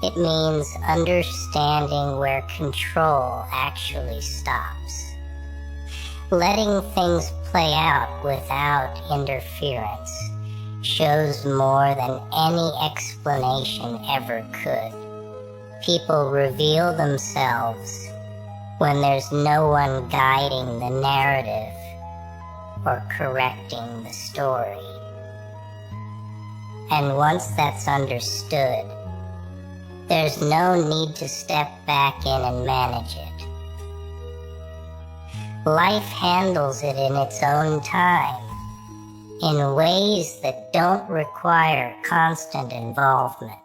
It means understanding where control actually stops. Letting things play out without interference shows more than any explanation ever could. People reveal themselves when there's no one guiding the narrative or correcting the story. And once that's understood, there's no need to step back in and manage it. Life handles it in its own time, in ways that don't require constant involvement.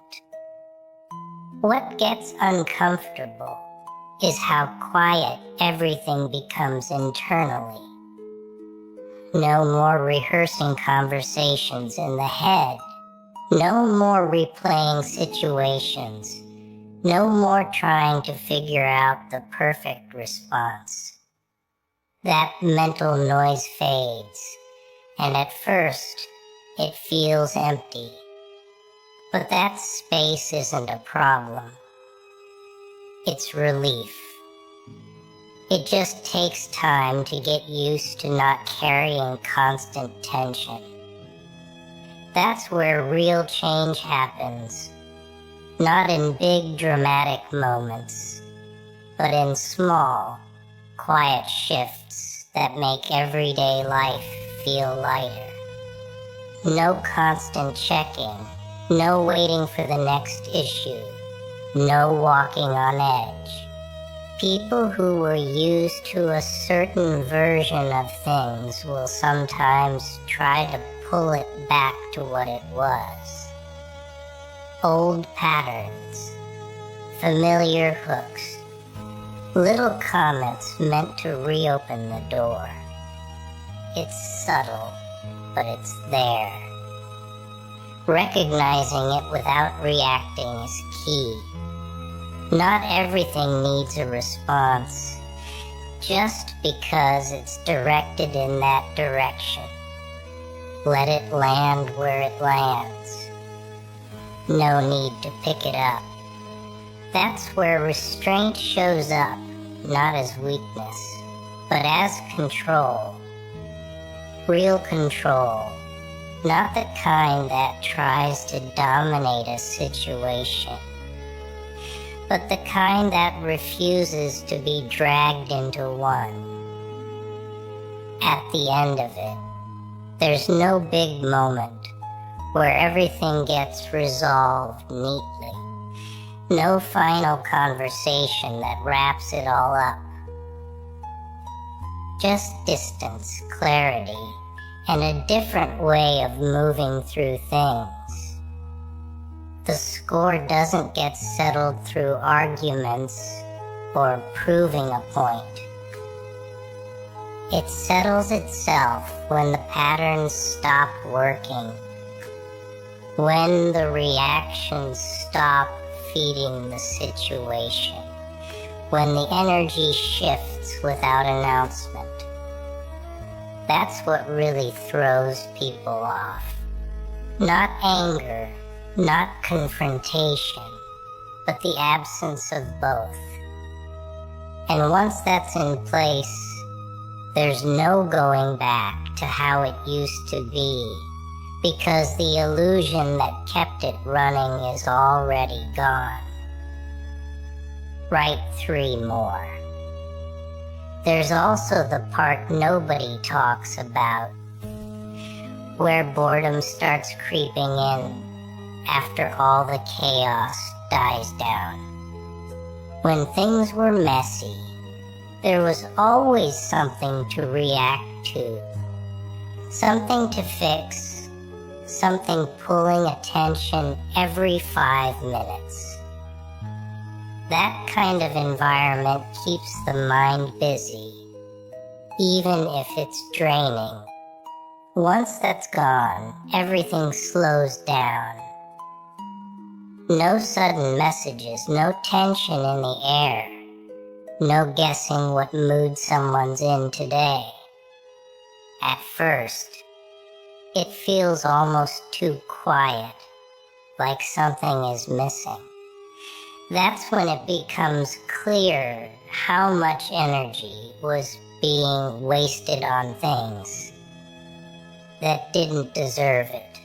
What gets uncomfortable is how quiet everything becomes internally. No more rehearsing conversations in the head. No more replaying situations. No more trying to figure out the perfect response. That mental noise fades, and at first, it feels empty. But that space isn't a problem. It's relief. It just takes time to get used to not carrying constant tension. That's where real change happens, not in big dramatic moments, but in small, quiet shifts that make everyday life feel lighter. No constant checking, no waiting for the next issue, no walking on edge. People who were used to a certain version of things will sometimes try to pull it back to what it was. Old patterns, familiar hooks, little comments meant to reopen the door. It's subtle, but it's there. Recognizing it without reacting is key. Not everything needs a response, just because it's directed in that direction. Let it land where it lands. No need to pick it up. That's where restraint shows up, not as weakness, but as control. Real control, not the kind that tries to dominate a situation, but the kind that refuses to be dragged into one. At the end of it, there's no big moment where everything gets resolved neatly. No final conversation that wraps it all up. Just distance, clarity, and a different way of moving through things. The score doesn't get settled through arguments or proving a point. It settles itself when the patterns stop working, when the reactions stop feeding the situation, when the energy shifts without announcement. That's what really throws people off. Not anger, not confrontation, but the absence of both. And once that's in place, there's no going back to how it used to be, because the illusion that kept it running is already gone. Write 3 more. There's also the part nobody talks about, where boredom starts creeping in after all the chaos dies down. When things were messy, there was always something to react to, something to fix, something pulling attention every 5 minutes. That kind of environment keeps the mind busy, even if it's draining. Once that's gone, everything slows down. No sudden messages, no tension in the air, no guessing what mood someone's in today. At first, It feels almost too quiet, like something is missing. That's when it becomes clear how much energy was being wasted on things that didn't deserve it.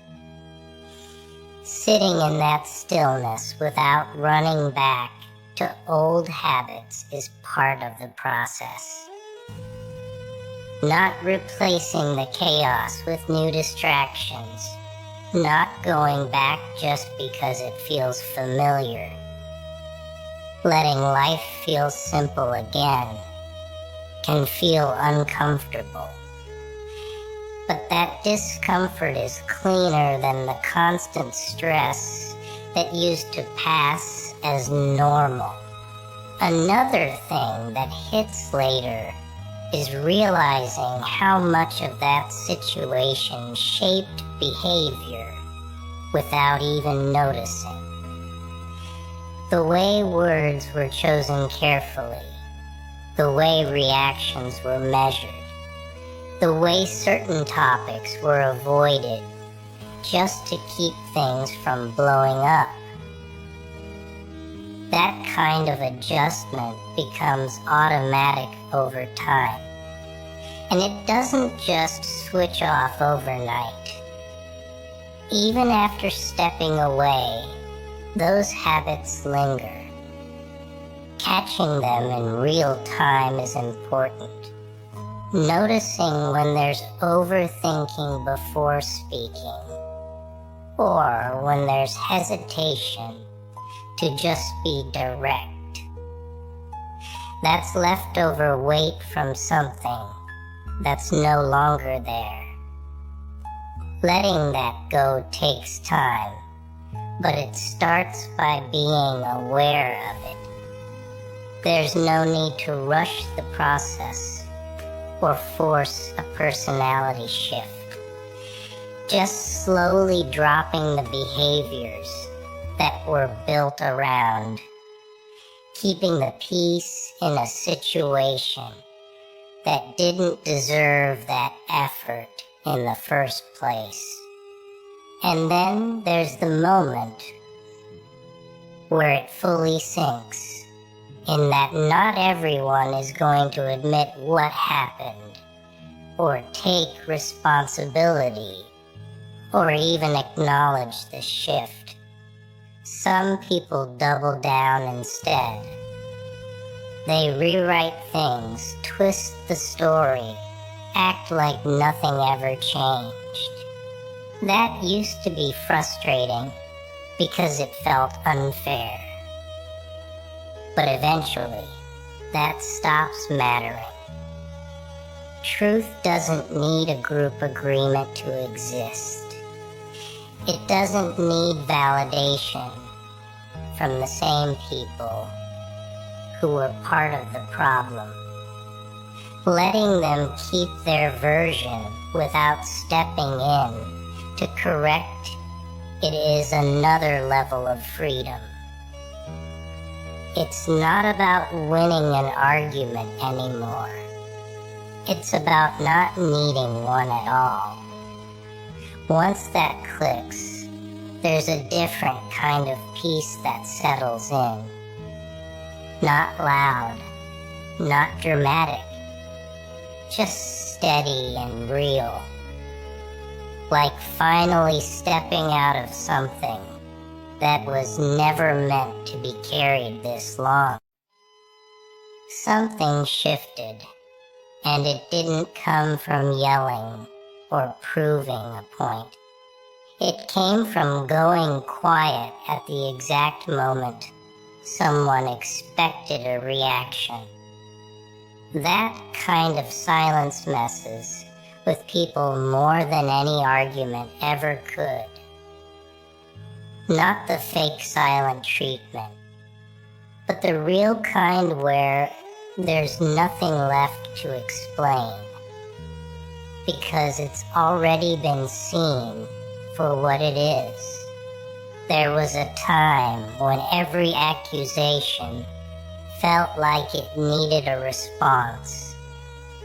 Sitting in that stillness without running back to old habits is part of the process. Not replacing the chaos with new distractions, not going back just because it feels familiar. Letting life feel simple again can feel uncomfortable. But that discomfort is cleaner than the constant stress that used to pass as normal. Another thing that hits later is realizing how much of that situation shaped behavior without even noticing. The way words were chosen carefully, the way reactions were measured, the way certain topics were avoided just to keep things from blowing up. That kind of adjustment becomes automatic over time. And it doesn't just switch off overnight. Even after stepping away, those habits linger. Catching them in real time is important. Noticing when there's overthinking before speaking, or when there's hesitation to just be direct. That's leftover weight from something that's no longer there. Letting that go takes time, but it starts by being aware of it. There's no need to rush the process or force a personality shift. Just slowly dropping the behaviors that were built around, keeping the peace in a situation that didn't deserve that effort in the first place. And then there's the moment where it fully sinks, in that not everyone is going to admit what happened, or take responsibility, or even acknowledge the shift. Some people double down instead. They rewrite things, twist the story, act like nothing ever changed. That used to be frustrating because it felt unfair. But eventually, that stops mattering. Truth doesn't need a group agreement to exist. It doesn't need validation from the same people who were part of the problem. Letting them keep their version without stepping in to correct it is another level of freedom. It's not about winning an argument anymore. It's about not needing one at all. Once that clicks, there's a different kind of peace that settles in. Not loud, not dramatic, just steady and real. Like finally stepping out of something that was never meant to be carried this long. Something shifted, and it didn't come from yelling or proving a point. It came from going quiet at the exact moment someone expected a reaction. That kind of silence messes with people more than any argument ever could. Not the fake silent treatment, but the real kind where there's nothing left to explain, because it's already been seen for what it is. There was a time when every accusation felt like it needed a response.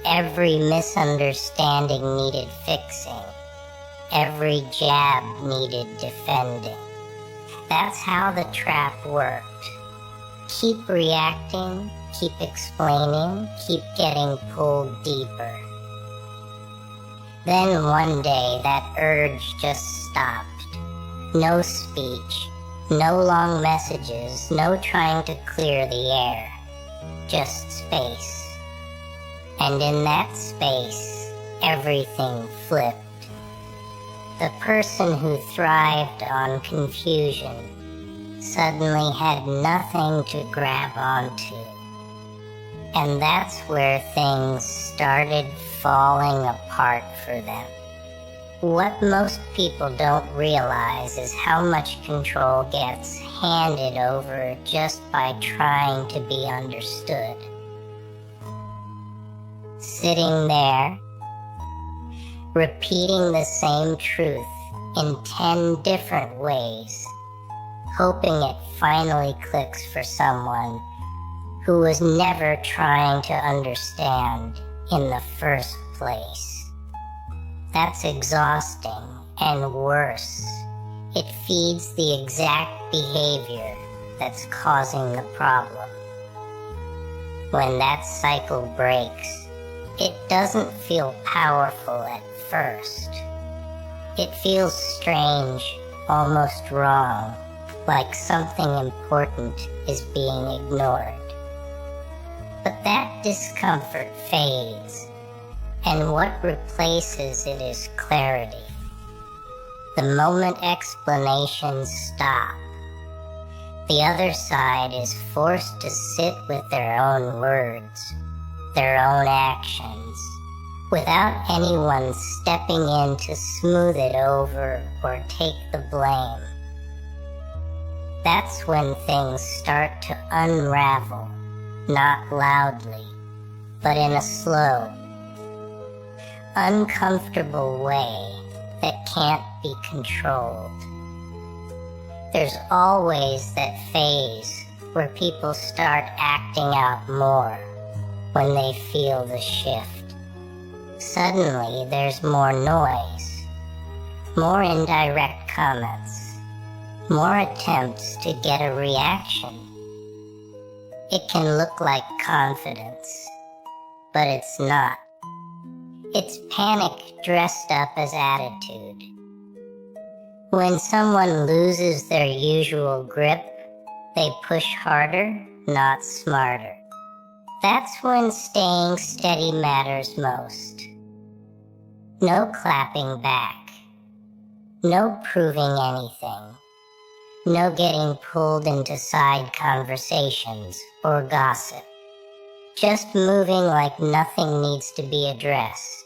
Every misunderstanding needed fixing. every jab needed defending. That's how the trap worked. Keep reacting, keep explaining, keep getting pulled deeper. Then one day that urge just stopped. No speech, no long messages, no trying to clear the air. Just space. And in that space, everything flipped. The person who thrived on confusion suddenly had nothing to grab onto. And that's where things started falling apart for them. What most people don't realize is how much control gets handed over just by trying to be understood. Sitting there, repeating the same truth in 10 different ways, hoping it finally clicks for someone who was never trying to understand in the first place. That's exhausting and worse. It feeds the exact behavior that's causing the problem. When that cycle breaks, it doesn't feel powerful at first. It feels strange, almost wrong, like something important is being ignored. But that discomfort fades, and what replaces it is clarity. The moment explanations stop, the other side is forced to sit with their own words, their own actions, without anyone stepping in to smooth it over or take the blame. That's when things start to unravel, not loudly, but in a slow, uncomfortable way that can't be controlled. There's always that phase where people start acting out more when they feel the shift. Suddenly there's more noise, more indirect comments, more attempts to get a reaction. It can look like confidence, but it's not. It's panic dressed up as attitude. When someone loses their usual grip, they push harder, not smarter. That's when staying steady matters most. No clapping back. No proving anything. No getting pulled into side conversations or gossip. Just moving like nothing needs to be addressed.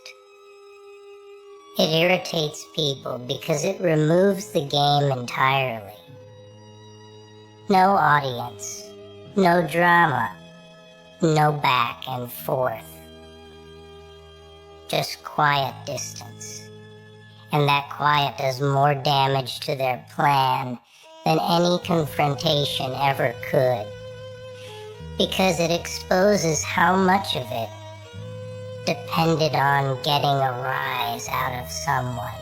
It irritates people because it removes the game entirely. No audience, no drama, no back and forth. Just quiet distance. And that quiet does more damage to their plan than any confrontation ever could, because it exposes how much of it depended on getting a rise out of someone.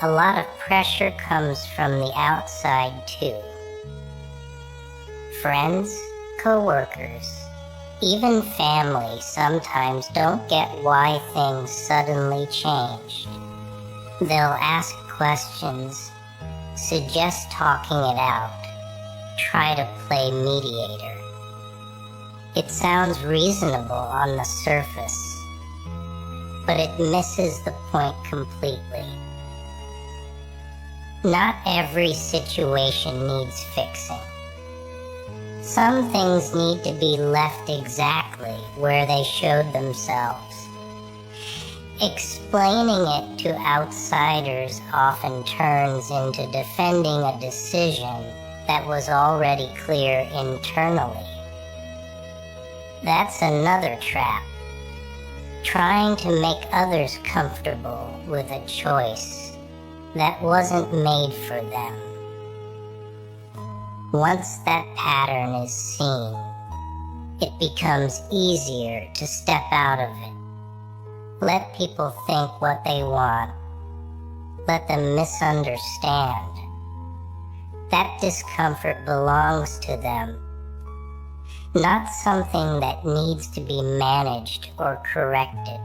A lot of pressure comes from the outside too. Friends, co-workers, even family sometimes don't get why things suddenly changed. They'll ask questions, suggest talking it out, try to play mediator. It sounds reasonable on the surface, but it misses the point completely. Not every situation needs fixing. Some things need to be left exactly where they showed themselves. Explaining it to outsiders often turns into defending a decision that was already clear internally. That's another trap. Trying to make others comfortable with a choice that wasn't made for them. Once that pattern is seen, it becomes easier to step out of it. Let people think what they want, let them misunderstand. That discomfort belongs to them, not something that needs to be managed or corrected.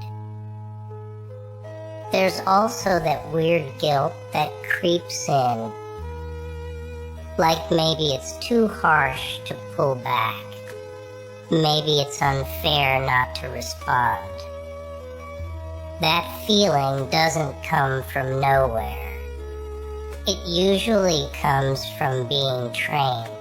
There's also that weird guilt that creeps in, like maybe it's too harsh to pull back. Maybe it's unfair not to respond. That feeling doesn't come from nowhere. It usually comes from being trained.